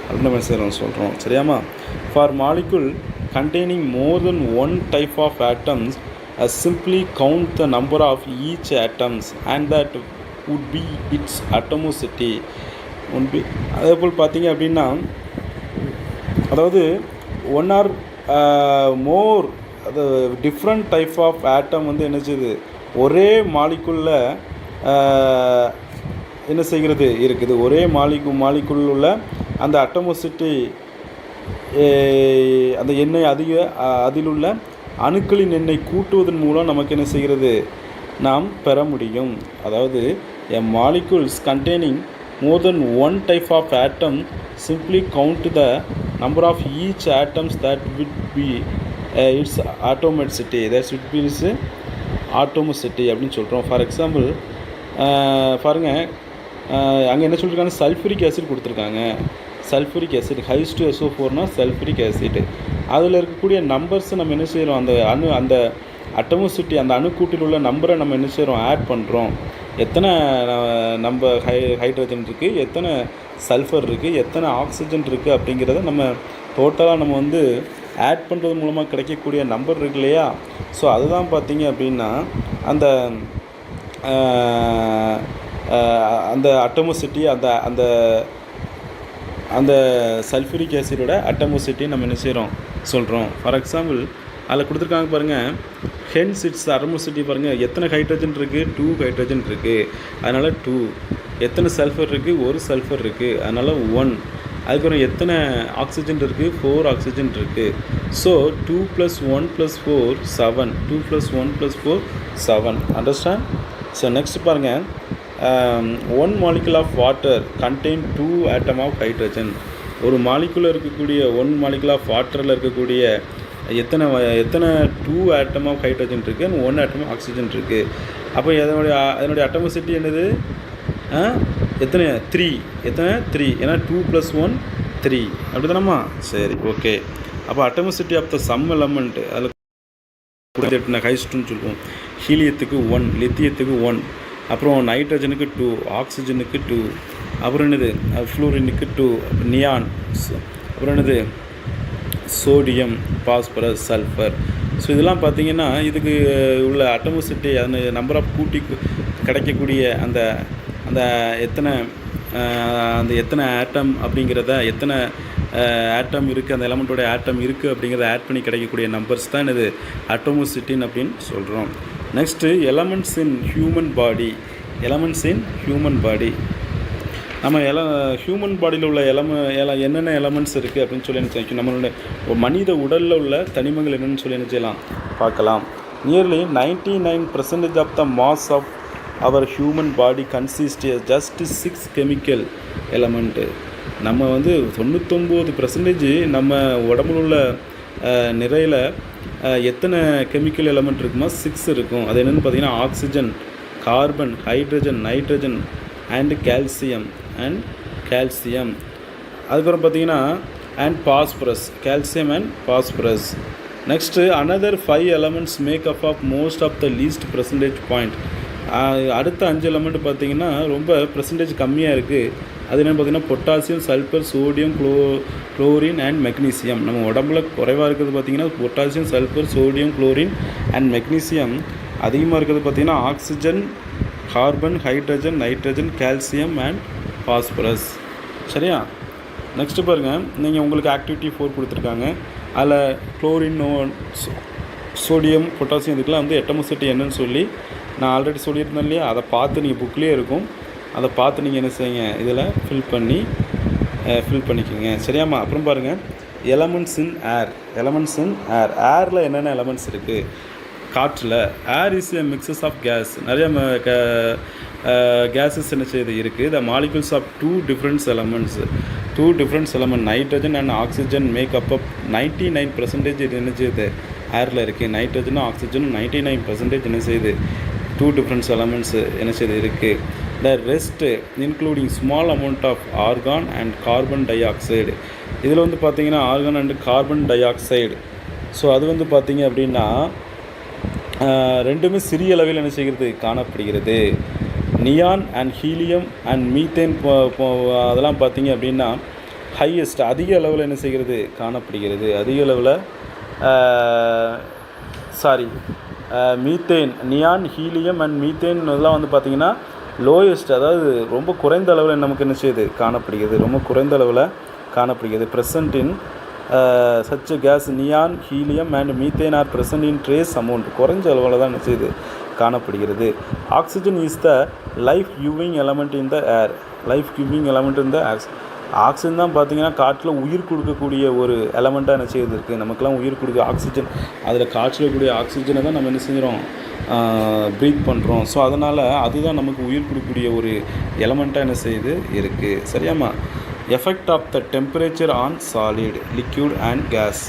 அப்படின்னு நம்ம சொல்கிறோம். சரியாமா? For molecule containing more than one type of atoms, simply count the number of each atoms and that would be its atomicity. அதே போல் பார்த்தீங்க அப்படின்னா அதாவது ஒன் ஆர் மோர் அது டிஃப்ரெண்ட் டைப் ஆஃப் ஆட்டம் வந்து என்ன செய்யுது ஒரே மாலிகுலில் என்ன செய்கிறது இருக்குது. ஒரே மாலிக்குள் உள்ள அந்த அட்டமோசிட்டி அந்த எண்ணெய் அதிலுள்ள அணுக்களின் எண்ணெய் கூட்டுவதன் மூலம் நமக்கு என்ன செய்கிறது நாம் பெற முடியும். அதாவது a molecules containing more than one type of atom simply count the number of each atoms that would be its atomicity. That would be its atomicity அப்படின்னு சொல்கிறோம். ஃபார் எக்ஸாம்பிள் பாருங்கள், அங்கே என்ன சொல்லியிருக்காங்க, சல்ஃபூரிக் ஆசிட் கொடுத்துருக்காங்க. சல்ஃபூரிக் ஆசிட் H2SO4னா சல்ஃபூரிக் ஆசிட். அதில் இருக்கக்கூடிய நம்பர்ஸை நம்ம என்ன செய்கிறோம், அந்த அட்டமோசிட்டி அந்த அணுக்கூட்டில் உள்ள நம்பரை நம்ம என்ன செய்கிறோம், ஆட் பண்ணுறோம். எத்தனை ஹைட்ரஜன் இருக்குது, எத்தனை சல்ஃபர் இருக்குது, எத்தனை ஆக்சிஜன் இருக்குது அப்படிங்கிறத நம்ம டோட்டலாக நம்ம வந்து ஆட் பண்ணுறது மூலமாக கிடைக்கக்கூடிய நம்பர் இருக்கு இல்லையா. ஸோ அதுதான் பார்த்திங்க அப்படின்னா அந்த அந்த அட்டமோசிட்டி அந்த அந்த சல்ஃபூரிக் ஆசிடோட அட்டமோசிட்டி நம்ம என்ன செய்கிறோம் சொல்கிறோம். ஃபார் எக்ஸாம்பிள் அதில் கொடுத்துருக்காங்க பாருங்கள், ஹென்ஸ் இட்ஸ் அட்டமோசிட்டி பாருங்கள், எத்தனை ஹைட்ரஜன் இருக்குது, 2 ஹைட்ரஜன் இருக்குது, அதனால் 2. எத்தனை சல்ஃபர் இருக்குது, 1 சல்ஃபர் இருக்குது, அதனால் 1. அதுக்கப்புறம் எத்தனை ஆக்சிஜன் இருக்குது, 4 ஆக்சிஜன் இருக்குது. ஸோ 2 + 1 + 4 7, 2 + 1 + 4 7. அண்டர்ஸ்டாண்ட்? ஸோ நெக்ஸ்ட் பாருங்கள், 1 molecule of water contain 2 atom of hydrogen. ஒரு மாலிகுலில் இருக்கக்கூடிய 1 molecule of வாட்டரில் இருக்கக்கூடிய எத்தனை 2 atom of hydrogen இருக்குது and 1 atom of oxygen இருக்குது. அப்போ அதனுடைய அட்டமோசிட்டி என்னது, எத்தனை 3, எத்தனை 3, ஏன்னா 2 + 1 3 அப்படி தானம்மா. சரி, ஓகே. அப்போ அட்டமோசிட்டி ஆஃப் த சம் எலமெண்ட் அதில் H2ன்னு சொல்லுவோம். ஹீலியத்துக்கு 1, லித்தியத்துக்கு 1, அப்புறம் நைட்ரஜனுக்கு 2, ஆக்சிஜனுக்கு 2, அப்புறம் என்னது ஃப்ளூரினுக்கு 2, நியான், அப்புறம் என்னது சோடியம், பாஸ்பரஸ், சல்ஃபர். ஸோ இதெல்லாம் பார்த்திங்கன்னா இதுக்கு உள்ள அட்டமோசிட்டி அந்த நம்பர் ஆஃப் கூட்டி கிடைக்கக்கூடிய அந்த அந்த எத்தனை ஆட்டம் அப்படிங்கிறத, எத்தனை ஆட்டம் இருக்குது, அந்த எலமெண்ட்டோட ஆட்டம் இருக்குது அப்படிங்கிறத ஆட் பண்ணி கிடைக்கக்கூடிய நம்பர்ஸ் தான் இது அட்டமோசிட்டின்னு அப்படின்னு சொல்கிறோம். Next elements in human body. Elements in human body, நம்ம ஹியூமன் பாடியில் உள்ள என்னென்ன எலமெண்ட்ஸ் இருக்குது அப்படின்னு சொல்லி என்ன செய்யும், நம்மளுடைய மனித உடலில் உள்ள தனிமங்கள் என்னென்னு சொல்லி என்ன செய்யலாம் பார்க்கலாம். Nearly 99% of the mass of our human body consist just 6 chemical element. நம்ம வந்து 99% நம்ம உடம்புல உள்ள நிறையில் எத்தனை கெமிக்கல் எலமெண்ட் இருக்குமா, 6 இருக்கும். அது என்னென்னு பார்த்தீங்கன்னா oxygen, carbon, hydrogen, nitrogen and calcium அதுக்கப்புறம் பார்த்தீங்கன்னா and phosphorus, calcium and phosphorus. Next another 5 elements make up of most of the least percentage point. அடுத்த 5 எலமெண்ட் பார்த்திங்கன்னா ரொம்ப பர்சன்டேஜ் கம்மியாக இருக்குது. அது என்னென்னு பார்த்திங்கன்னா potassium, sulphur, sodium, chlorine and magnesium. நம்ம உடம்புல குறைவாக இருக்கிறது பார்த்திங்கன்னா potassium, sulphur, sodium, chlorine and magnesium. அதிகமாக இருக்கிறது பார்த்திங்கன்னா oxygen, carbon, hydrogen, nitrogen, calcium and phosphorus. சரியா? நெக்ஸ்ட்டு பாருங்கள், நீங்கள் உங்களுக்கு ஆக்டிவிட்டி 4 கொடுத்துருக்காங்க. அதில் குளோரின், சோடியம், பொட்டாசியம் இதுக்கெலாம் வந்து அட்டமோசிட்டி என்னன்னு சொல்லி நான் ஆல்ரெடி சொல்லியிருந்தேன் இல்லையா, அதை பார்த்து நீங்கள் புக்லேயே இருக்கும், அதை பார்த்து நீங்கள் என்ன செய்யுங்க, இதில் ஃபில் பண்ணிக்கோங்க. சரியாம்மா? அப்புறம் பாருங்கள், எலமெண்ட்ஸ் இன் ஏர். ஏரில் என்னென்ன எலமெண்ட்ஸ் இருக்குது, காற்றில் air is a mixes of gas. நிறைய கேஸஸ் என்ன செய்யுது இருக்குது. The molecules of 2 different elements nitrogen and oxygen make up 99% இது என்ன செய்யுது ஏரில் இருக்குது. நைட்ரஜனும் ஆக்சிஜனும் 99% என்ன செய்யுது 2 different elements என்ன செய்யுது இருக்குது. The rest including small amount of argon and carbon dioxide. இதில் வந்து பார்த்திங்கன்னா argon and carbon dioxide. So அது வந்து பார்த்திங்க அப்படின்னா ரெண்டுமே சிறிய அளவில் என்ன செய்கிறது காணப்படுகிறது. Neon and helium and methane அதெல்லாம் பார்த்திங்க அப்படின்னா ஹையஸ்ட் அதிக அளவில் என்ன செய்கிறது காணப்படுகிறது. அதிக அளவில் methane, neon, helium and methane இதெல்லாம் வந்து பார்த்திங்கன்னா லோயஸ்ட், அதாவது ரொம்ப குறைந்த அளவில் நமக்கு என்ன செய்யுது காணப்படுகிறது. ரொம்ப குறைந்த அளவில் காணப்படுகிறது. Present in such case neon, helium and methane are present in trace amount. குறைஞ்ச அளவில் தான் என்ன செய்யுது காணப்படுகிறது. Oxygen is the life giving element in the air. Life giving element in the oxygen தான் பார்த்திங்கன்னா காற்றில் உயிர் கொடுக்கக்கூடிய ஒரு எலமெண்ட்டாக என்ன செய்திருக்கு. நமக்கெல்லாம் உயிர் கொடுக்க ஆக்சிஜன், அதில் காற்றில் இருக்கக்கூடிய ஆக்சிஜனை தான் நம்ம என்ன செஞ்சுறோம், ப்ரீத் பண்ணுறோம். ஸோ அதனால் அதுதான் நமக்கு உயிர் கொடுக்கக்கூடிய ஒரு எலமெண்ட்டாக என்ன செய்யுது இருக்குது. சரியாம்மா? Effect of the temperature on solid, liquid and gas.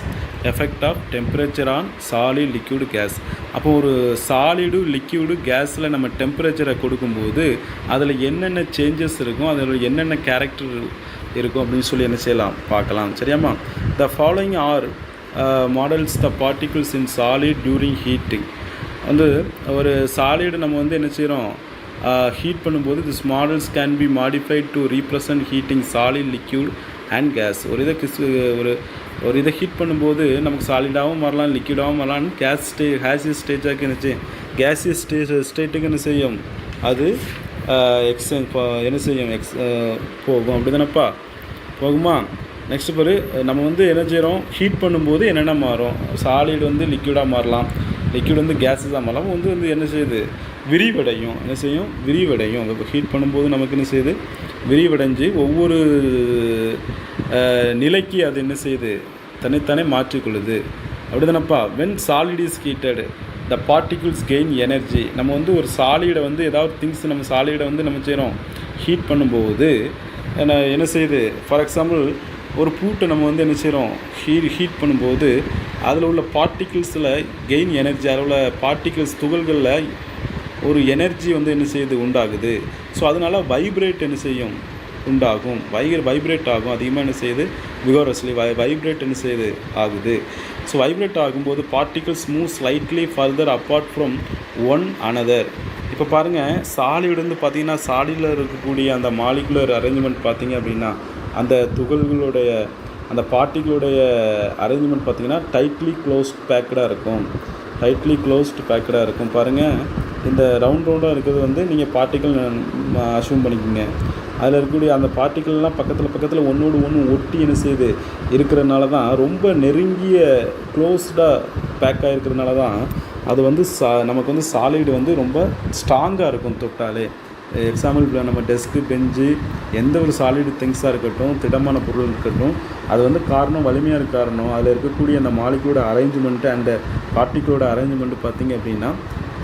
Effect of temperature on solid, liquid, gas. அப்போ ஒரு சாலிடு, லிக்யூடு, கேஸில் நம்ம டெம்பரேச்சரை கொடுக்கும்போது அதில் என்னென்ன சேஞ்சஸ் இருக்கும், அதில் என்னென்ன கேரக்டர் இருக்கும் அப்படின்னு சொல்லி என்ன செய்யலாம், பார்க்கலாம். சரியாம்மா? The following are models the particles in solid during heating. வந்து ஒரு சாலிடு நம்ம வந்து என்ன செய்கிறோம், ஹீட் பண்ணும்போது this models can be modified to represent heating solid, liquid and gas. ஒரு இதை ஹீட் பண்ணும்போது நமக்கு சாலிடாகவும் வரலாம், லிக்யூடாகவும் வரலாம், ஹேசியஸ் ஸ்டேஜாக்கு என்ன கேசியஸ் ஸ்டேட்டுக்கு என்ன செய்யும், அது என்ன செய்யும், போகும். அப்படி தானேப்பா, போகுமா? நெக்ஸ்ட் பாரு, நம்ம வந்து என்ன செய்கிறோம், ஹீட் பண்ணும்போது என்னென்ன மாறும், சாலிட் வந்து லிக்யூடாக மாறலாம், லிக்யூட் வந்து கேஸஸாக மாறலாம், வந்து என்ன செய்யுது, விரிவடையும். என்ன செய்யும், விரிவடையும். இப்போ ஹீட் பண்ணும்போது நமக்கு என்ன செய்யுது, விரிவடைஞ்சு ஒவ்வொரு நிலைக்கு அது என்ன செய்யுது, தனித்தானே மாற்றிக்கொள்ளுது. அப்படி தானப்பா? When solid is heated the particles gain energy. நம்ம வந்து ஒரு சாலிடை வந்து ஏதாவது திங்ஸ் நம்ம சாலிடை வந்து நம்ம செய்கிறோம், ஹீட் பண்ணும்போது என்ன செய்யுது, ஃபார் எக்ஸாம்பிள் ஒரு பூட்டை நம்ம வந்து என்ன செய்கிறோம், ஹீட் பண்ணும்போது அதில் உள்ள பார்ட்டிகிள்ஸில் கெயின் எனர்ஜி, அதில் உள்ள பார்ட்டிகிள்ஸ் துகள்களில் ஒரு எனர்ஜி வந்து என்ன செய்யுது, உண்டாகுது. ஸோ அதனால் வைப்ரேட் என்ன செய்யும், உண்டாகும், வைப்ரேட் ஆகும். அதிகமாக என்ன செய்யுது, விகோரஸ்லி வைப்ரேட் என்ன செய்யுது, ஆகுது. ஸோ வைப்ரேட் ஆகும்போது particles move slightly further apart from one another. இப்போ பாருங்கள், சாலிட் வந்து பார்த்திங்கன்னா சாலிடில் இருக்கக்கூடிய அந்த மாலிகுலர் அரேஞ்ச்மெண்ட் பார்த்திங்க அப்படின்னா அந்த துகள்களுடைய அந்த பார்ட்டிகளுடைய அரேஞ்ச்மெண்ட் பார்த்திங்கன்னா டைட்லி க்ளோஸ்ட் பேக்கடாக இருக்கும். டைட்லி க்ளோஸ்டு பேக்கடாக இருக்கும். பாருங்கள், இந்த ரவுண்டாக இருக்கிறது வந்து நீங்கள் பார்ட்டிக்கல் அஸ்யூம் பண்ணிக்கோங்க. அதில் இருக்கக்கூடிய அந்த பார்ட்டிக்கல்லாம் பக்கத்தில் ஒன்றோடு ஒன்று ஒட்டி என்ன செய்யுது இருக்கிறதுனால தான், ரொம்ப நெருங்கிய க்ளோஸ்டாக பேக்காக இருக்கிறதுனால தான் அது வந்து நமக்கு வந்து சாலிடு வந்து ரொம்ப ஸ்ட்ராங்காக இருக்கும் தொட்டாலே. எக்ஸாம்பிள் நம்ம டெஸ்க்கு, பெஞ்சு, எந்த ஒரு சாலிடு திங்ஸாக இருக்கட்டும், திடமான பொருள் இருக்கட்டும், அது வந்து காரணம் வலிமையாக இருக்க காரணம் அதில் இருக்கக்கூடிய அந்த மாலிகுலோட அரேஞ்ச்மெண்ட்டு அண்ட் பார்ட்டிகளோட அரேஞ்ச்மெண்ட்டு பார்த்திங்க அப்படின்னா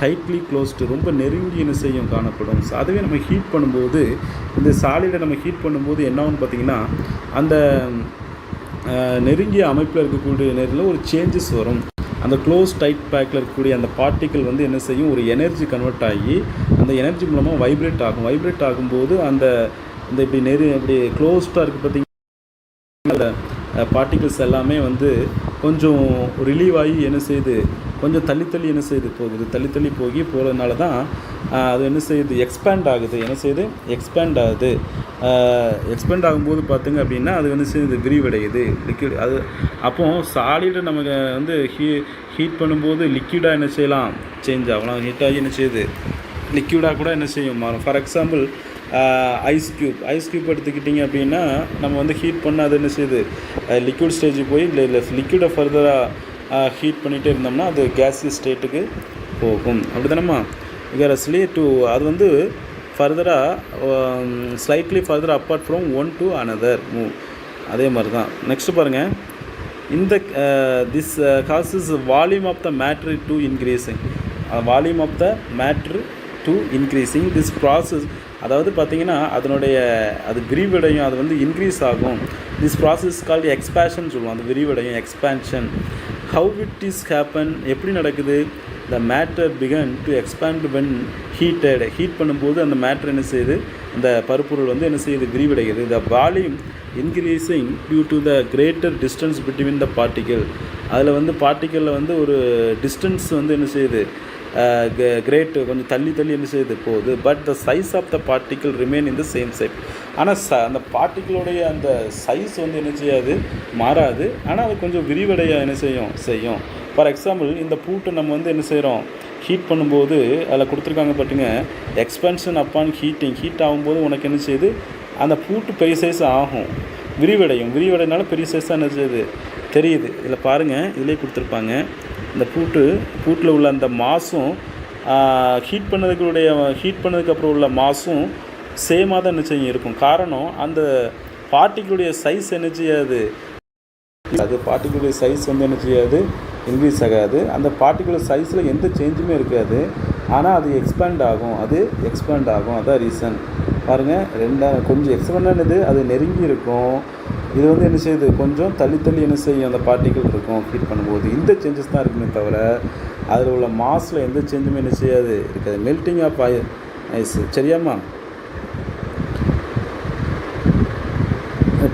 டைட்லி க்ளோஸ்டு, ரொம்ப நெருங்கி என்ன செய்யும் காணப்படும். ஸோ அதுவே நம்ம ஹீட் பண்ணும்போது, இந்த சாலிடை நம்ம ஹீட் பண்ணும்போது என்னான்னு பார்த்திங்கன்னா அந்த நெருங்கிய அமைப்பில் இருக்கக்கூடிய நேரத்தில் ஒரு சேஞ்சஸ் வரும். அந்த க்ளோஸ் டைட் பேக்கில் இருக்கக்கூடிய அந்த பார்ட்டிக்கல் வந்து என்ன செய்யும், ஒரு எனர்ஜி கன்வெர்ட் ஆகி அந்த எனர்ஜி மூலமாக வைப்ரேட் ஆகும். வைப்ரேட் ஆகும்போது அந்த இப்படி க்ளோஸ்டாக இருக்குது பார்த்திங்கன்னா பார்ட்டிகிள்ஸ் எல்லாமே வந்து கொஞ்சம் ரிலீவ் ஆகி என்ன செய்யுது, கொஞ்சம் தள்ளி என்ன செய்யுது போகுது, தள்ளி போகிறதுனால தான் அது என்ன செய்யுது, எக்ஸ்பேண்ட் ஆகுது. என்ன செய்யுது, எக்ஸ்பேண்ட் ஆகுது. எக்ஸ்பேண்ட் ஆகும்போது பார்த்திங்க அப்படின்னா அது வந்து செய்யுது, விரிவடையுது லிக்விட். அது அப்போது சாலிடை நமக்கு வந்து ஹீட் பண்ணும்போது லிக்விடாக என்ன செய்யலாம், சேஞ்ச் ஆகலாம். ஹீட்டாகி என்ன செய்யுது, லிக்விடாக கூட என்ன செய்யும், மாறும். ஃபார் எக்ஸாம்பிள் ஐஸ் க்யூப் எடுத்துக்கிட்டிங்க அப்படின்னா நம்ம வந்து ஹீட் பண்ண அது என்ன செய்யுது, லிக்விட் ஸ்டேஜுக்கு போய் இல்லை லிக்விடை ஃபர்தராக ஹீட் பண்ணிகிட்டே இருந்தோம்னா அது கேஸியஸ் ஸ்டேட்டுக்கு போகும். அப்படி தானம்மா? விகாரஸ்லி அது வந்து ஃபர்தராக slightly further apart from one to another move. அதே மாதிரி தான். நெக்ஸ்ட்டு பாருங்கள், இந்த this gases volume of the matter to increasing. Volume of the matter to increasing this process, அதாவது பார்த்திங்கன்னா அது விரிவடையும், அது வந்து இன்க்ரீஸ் ஆகும். திஸ் ப்ராசஸ் கால்டு எக்ஸ்பேஷன் சொல்லுவோம். அது விரிவடையும், expansion. How it is happen, எப்படி நடக்குது, the matter begin to expand when heated. Heat பண்ணும்போது அந்த மேட்டர் என்ன செய்யுது, அந்த பருப்பொருள் வந்து என்ன செய்யுது, விரிவடைகிறது. The volume increasing due to the greater distance between the particle. அதில் வந்து பார்ட்டிக்கலில் வந்து ஒரு டிஸ்டன்ஸ் வந்து என்ன செய்யுது, கிரேட்டு கொஞ்சம் தள்ளி என்ன செய்யுது போகுது. But the size of the particle remain in the same side. ஆனால் அந்த பார்ட்டிக்கிளுடைய அந்த சைஸ் வந்து என்ன செய்யாது, மாறாது. ஆனால் அது கொஞ்சம் விரிவடைய என்ன செய்யும். ஃபார் எக்ஸாம்பிள், இந்த பூட்டை நம்ம வந்து என்ன செய்கிறோம், ஹீட் பண்ணும்போது அதில் கொடுத்துருக்காங்க பார்த்திங்க, எக்ஸ்பென்ஷன் அப்பான் ஹீட் ஆகும்போது உனக்கு என்ன செய்யுது, அந்த பூட்டு பெரிய சைஸ் ஆகும், விரிவடைனால பெரிய சைஸாக என்ன செய்யுது தெரியுது. இதில் பாருங்கள், இதிலே கொடுத்துருப்பாங்க, இந்த பூட்டில் உள்ள அந்த மாசும் ஹீட் பண்ணதுக்கப்புறம் உள்ள மாஸும் சேமாக தான் என்ன செய்யும் இருக்கும். காரணம் அந்த பார்ட்டிகளுடைய சைஸ் என்ன செய்யாது, அது பார்ட்டிகுலர் சைஸ் வந்து என்ன செய்யாது, இன்க்ரீஸ் ஆகாது. அந்த பார்ட்டிகுலர் சைஸில் எந்த சேஞ்சுமே இருக்காது. ஆனால் அது எக்ஸ்பேண்ட் ஆகும். அதான் ரீசன். பாருங்கள், கொஞ்சம் எக்ஸ்பேண்டானது அது நெருங்கி இருக்கும். இது வந்து என்ன செய்யுது, கொஞ்சம் தள்ளி என்ன செய்யும், அந்த பார்ட்டிகள் இருக்கும் ஹீட் பண்ணும்போது. இந்த சேஞ்சஸ் தான் இருக்குமே தவிர அதில் உள்ள மாஸில் எந்த சேஞ்சுமே என்ன செய்யாது இருக்காது. Melting of ice. சரியாம்மா?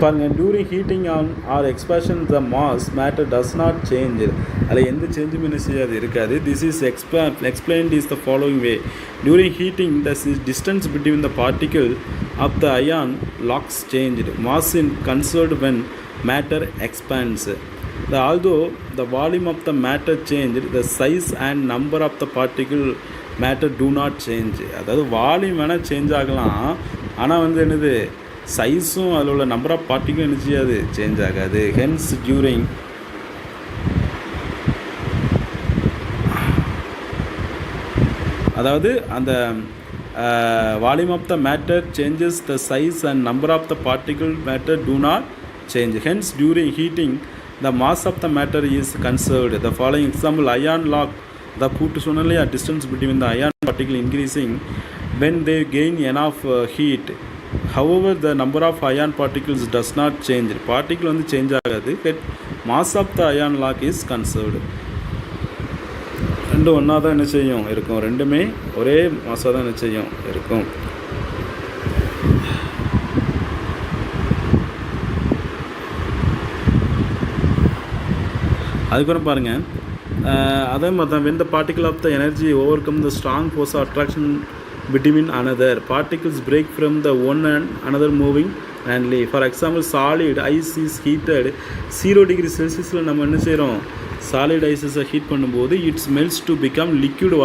பாருங்கள், during heating or expansion the mass matter does not change. அதில் எந்த சேஞ்சுமே என்ன செய்யாது இருக்காது. This is explained is the following way. During heating the distance between the particle of the ion locks changed. Mass in conserved when matter expands. Although the volume of the matter changed, the size and number of the particle matter do not change. அதாவது வால்யூம் வேணால் சேஞ்ச் ஆகலாம், ஆனால் வந்து என்னது, சைஸும் அதில் உள்ள நம்பர் ஆஃப் பார்ட்டிகளும் என்ன செய்யாது, சேஞ்ச் ஆகாது. ஹென்ஸ் டியூரிங் அதாவது அந்த volume of the matter changes, the size and number of the particles matter do not change. Hence during heating the mass of the matter is conserved. The following example, ion lock. The put only a distance between the ion particle increasing when they gain enough heat. However, the number of ion particles does not change. Particle வந்து change ஆகாது, but mass of the ion lock is conserved. ரெண்டு ஒன்றா தான் என்ன செய்யும் இருக்கும், ரெண்டுமே ஒரே மாஸாக தான் என்ன செய்யும் இருக்கும். அதுக்கப்புறம் பாருங்கள், அதே மாதிரி தான், when the particle of the energy overcome the strong force of attraction between another, particles break from the one and another moving randomly. For example, solid ice is heated 0 degree Celsiusல நம்ம என்ன செய்கிறோம், சாலிட் ஐஸஸை ஹீட் பண்ணும்போது it's melts to become liquid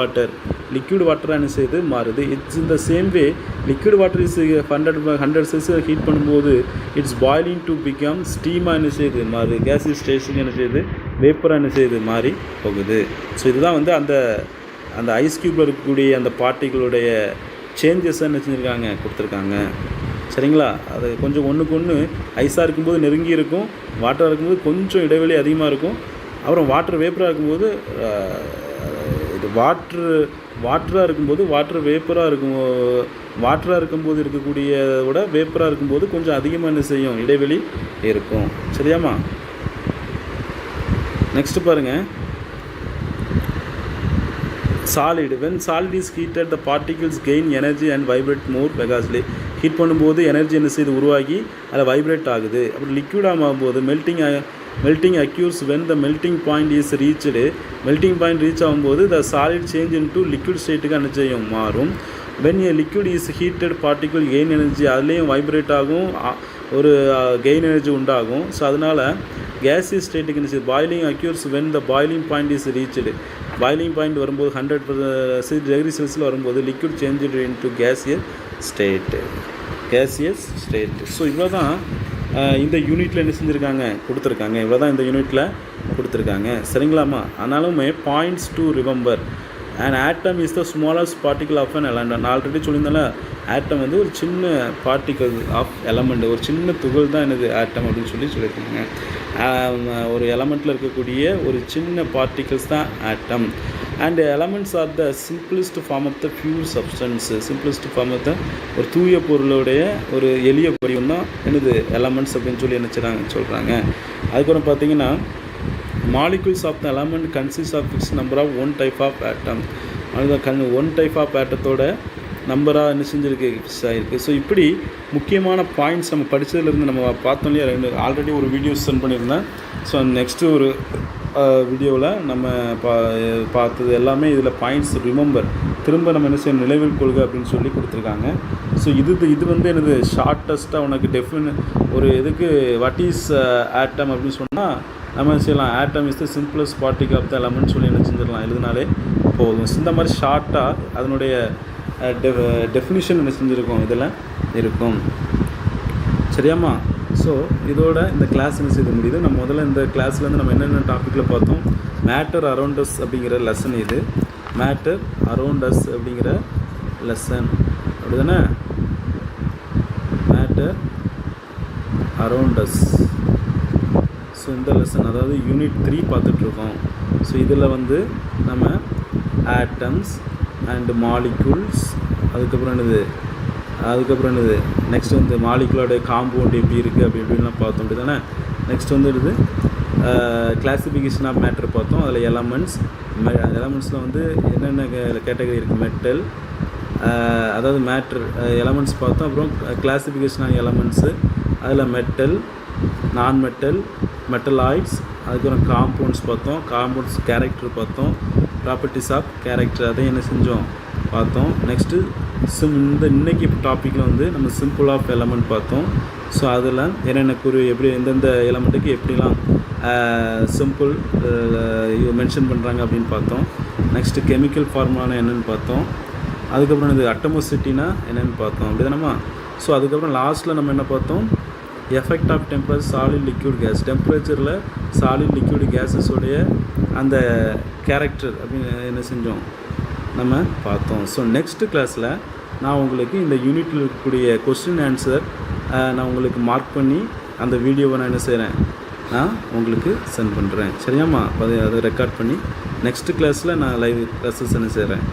வாட்டராக என்ன செய்யுது, மாறுது. இட்ஸ் இந்த same way liquid water is 100 Celsius heat பண்ணும்போது இட்ஸ் பாய்லிங் டு பிகம் ஸ்டீமாக என்ன செய்யுது, மாறுது. கேஸ் ஸ்டேஷன் என்ன செய்யுது, வேப்பராக என்ன செய்யுது, மாறி போகுது. ஸோ இதுதான் வந்து அந்த ஐஸ் க்யூப்பில் இருக்கக்கூடிய அந்த பார்ட்டிகளுடைய சேஞ்சஸை என்ன செஞ்சுருக்காங்க, கொடுத்துருக்காங்க. சரிங்களா? அது கொஞ்சம் ஒன்றுக்கு ஒன்று ஐஸாக இருக்கும்போது நெருங்கி இருக்கும், வாட்டராக இருக்கும்போது கொஞ்சம் இடைவெளி அதிகமாக இருக்கும். அப்புறம் வாட்டர் வேப்பராக இருக்கும்போது இது வாட்டராக இருக்கும்போது வாட்டராக இருக்கும்போது இருக்கக்கூடிய விட வேப்பராக இருக்கும்போது கொஞ்சம் அதிகமாக என்ன செய்யும், இடைவெளி இருக்கும். சரியாம்மா? நெக்ஸ்ட் பாருங்கள், solid. When solid is heated the particles gain energy and vibrate more vigorously. Heat பண்ணும்போது எனர்ஜி என்ன செய்து, உருவாகி அதில் வைப்ரேட் ஆகுது. அப்புறம் லிக்விடாக ஆகும்போது melting occurs when the melting point is reached. Melting point reach ஆகும்போது the solid change into liquid ஸ்டேட்டுக்கு என்ன செய்யும், மாறும். When a liquid is heated particle gain energy, அதுலேயும் வைப்ரேட் ஆகும், ஒரு கெயின் எனர்ஜி உண்டாகும். ஸோ அதனால் கேஸியஸ் ஸ்டேட்டுக்கு என்ன செய்யுது, boiling acquires when the boiling point is reached. Boiling point வரும்போது 100 டிகிரி செல்சியஸில் வரும்போது liquid change into gaseous state. So இவ்வளோ தான் இந்த யூனிட்டில் என்ன செஞ்சுருக்காங்க, கொடுத்துருக்காங்க. இவ்வளோ தான் இந்த யூனிட்டில் கொடுத்துருக்காங்க. சரிங்களாம்மா? ஆனாலுமே points to remember, and atom is the smallest particle of an element. நான் ஆல்ரெடி சொல்லியிருந்தால ஆட்டம் வந்து ஒரு சின்ன பார்ட்டிகல் ஆஃப் எலமெண்ட், ஒரு சின்ன துகள் தான் என்னது ஆட்டம் அப்படின்னு சொல்லியிருக்காங்க. ஒரு எலமெண்ட்டில் இருக்கக்கூடிய ஒரு சின்ன பார்ட்டிகல்ஸ் தான் atom. And elements are the simplest form of the pure substance. Simplest form of the ஒரு தூய பொருளுடைய ஒரு எளிய வடிவம் தான் என்னது எலமெண்ட்ஸ் அப்படின்னு சொல்லி என்ன சொல்கிறாங்க. அதுக்கப்புறம் பார்த்தீங்கன்னா, molecules of the element consist of fixed number of one type of atom. அதுதான் ஒன் டைப் ஆஃப் ஆட்டத்தோட நம்பராக என்ன செஞ்சுருக்கு, ஃபிக்ஸ் ஆகிருக்கு. ஸோ இப்படி முக்கியமான பாயிண்ட்ஸ் நம்ம படித்ததுலேருந்து நம்ம பார்த்தோம் இல்லையா, ஆல்ரெடி ஒரு வீடியோ சென்ட் பண்ணியிருந்தேன். ஸோ நெக்ஸ்ட்டு ஒரு வீடியோவில் நம்ம பார்த்தது எல்லாமே இதில் பாயிண்ட்ஸ் ரிமெம்பர், திரும்ப நம்ம என்ன செய்யணும், நினைவில் கொள்கை அப்படின்னு சொல்லி கொடுத்துருக்காங்க. ஸோ இது வந்து என்னது ஷார்ட்டஸ்ட்டாக உனக்கு ஒரு இதுக்கு வாட் இஸ் ஆட்டம் அப்படின்னு சொன்னால் நம்ம செய்யலாம், atom is the simplest particle of the element சொல்லி என்ன செஞ்சிடலாம், எழுதினாலே போதும். இந்த மாதிரி ஷார்ட்டாக அதனுடைய டெஃபினிஷன் என்ன செஞ்சுருக்கோம், இதில் இருக்கும். சரியாம்மா? ஸோ இதோட இந்த கிளாஸ் என்ன செய்ய முடியுது. முதல்ல இந்த கிளாஸ்லேருந்து நம்ம என்னென்ன டாப்பிக்கில் பார்த்தோம், மேட்டர் அரௌண்டஸ் அப்படிங்கிற லெசன் இது. மேட்டர் அரவுண்ட் அஸ் அப்படிங்கிற லெசன், அப்படி தானே? Matter around us. ஸோ இந்த லெசன் அதாவது யூனிட் 3 பார்த்துட்ருக்கோம். ஸோ இதில் வந்து நம்ம ஆட்டம்ஸ் அண்டு மாலிகுல்ஸ், அதுக்கப்புறம் என்னது நெக்ஸ்ட் வந்து மாலிகுலோட காம்பவுண்ட் எப்படி இருக்குது அப்படி இப்படின்லாம் பார்த்தோம், அப்படி தானே? நெக்ஸ்ட் வந்து கிளாசிஃபிகேஷன் ஆஃப் மேட்டர் பார்த்தோம். அதில் எலமெண்ட்ஸில் வந்து என்னென்ன கேட்டகரி இருக்குது, மெட்டல், அதாவது மேட்ரு எலமெண்ட்ஸ் பார்த்தோம். அப்புறம் கிளாசிஃபிகேஷன் ஆஃப் எலமெண்ட்ஸு, அதில் மெட்டல், நான் மெட்டல், மெட்டலாய்ட்ஸ், அதுக்கப்புறம் காம்பவுண்ட்ஸ் பார்த்தோம். காம்பவுண்ட்ஸ் கேரக்டர் பார்த்தோம், ப்ராப்பர்ட்டிஸ் ஆஃப் கேரக்டர் அதையும் என்ன செஞ்சோம் பார்த்தோம். நெக்ஸ்ட்டு இன்னைக்கு டாப்பிக்கில் வந்து நம்ம சிம்பிள் ஆஃப் எலமெண்ட் பார்த்தோம். ஸோ அதில் என்னென்ன எப்படி எந்தெந்த எலமெண்ட்டுக்கு எப்படிலாம் சிம்பிள் மென்ஷன் பண்ணுறாங்க அப்படின்னு பார்த்தோம். நெக்ஸ்ட்டு கெமிக்கல் ஃபார்முலானா என்னென்னு பார்த்தோம். அதுக்கப்புறம் அட்டமோசிட்டினா என்னென்னு பார்த்தோம், அப்படி தானேம்மா? ஸோ அதுக்கப்புறம் லாஸ்ட்டில் நம்ம என்ன பார்த்தோம், effect of temperature solid liquid gas, டெம்பரேச்சரில் சாலிட் லிக்யூட் கேஸஸோடைய அந்த கேரக்டர் அப்படின்னு என்ன செஞ்சோம் நம்ம பார்த்தோம். ஸோ நெக்ஸ்ட்டு கிளாஸில் நான் உங்களுக்கு இந்த யூனிட்டில் இருக்கக்கூடிய கொஸ்டின் ஆன்சர் நான் உங்களுக்கு மார்க் பண்ணி அந்த வீடியோவை நான் என்ன செய்கிறேன், நான் உங்களுக்கு சென்ட் பண்ணுறேன். சரியாம்மா? அதை ரெக்கார்ட் பண்ணி நெக்ஸ்ட்டு கிளாஸில் நான் லைவ் கிளாஸஸ் என்ன செய்கிறேன்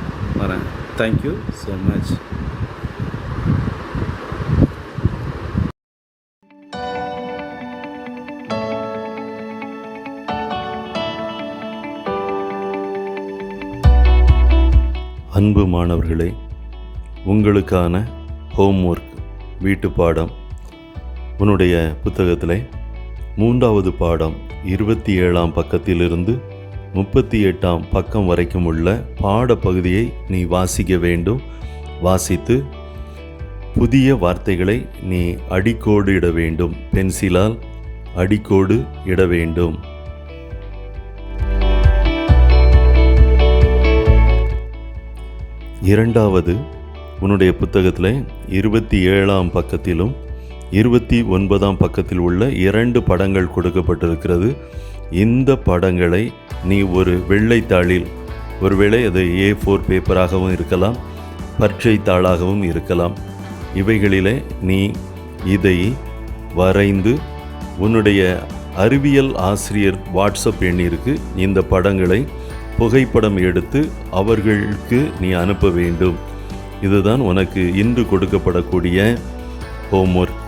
வரேன். Thank you so much. அன்பு மாணவர்களே, உங்களுக்கான ஹோம்ஒர்க் வீட்டு பாடம் உன்னுடைய புத்தகத்தில் 3வது பாடம் 27ஆம் பக்கத்திலிருந்து 38ஆம் பக்கம் வரைக்கும் உள்ள பாடப்பகுதியை நீ வாசிக்க வேண்டும். வாசித்து புதிய வார்த்தைகளை நீ அடிக்கோடு இட வேண்டும். பென்சிலால் அடிக்கோடு இட வேண்டும். இரண்டாவது, உன்னுடைய புத்தகத்தில் 27ஆம் பக்கத்திலும் 29ஆம் பக்கத்தில் உள்ள 2 படங்கள் கொடுக்கப்பட்டிருக்கிறது. இந்த படங்களை நீ ஒரு வெள்ளைத்தாளில், ஒருவேளை அது A4 பேப்பராகவும் இருக்கலாம், பர்ச்சை தாளாகவும் இருக்கலாம், இவைகளிலே நீ இதை வரைந்து உன்னுடைய அறிவியல் ஆசிரியர் வாட்ஸ்அப் எண்ணிற்கு இந்த படங்களை புகைப்படம் எடுத்து அவர்களுக்கு நீ அனுப்ப வேண்டும். இதுதான் உனக்கு இன்று கொடுக்கப்படக்கூடிய ஹோம்ஒர்க்.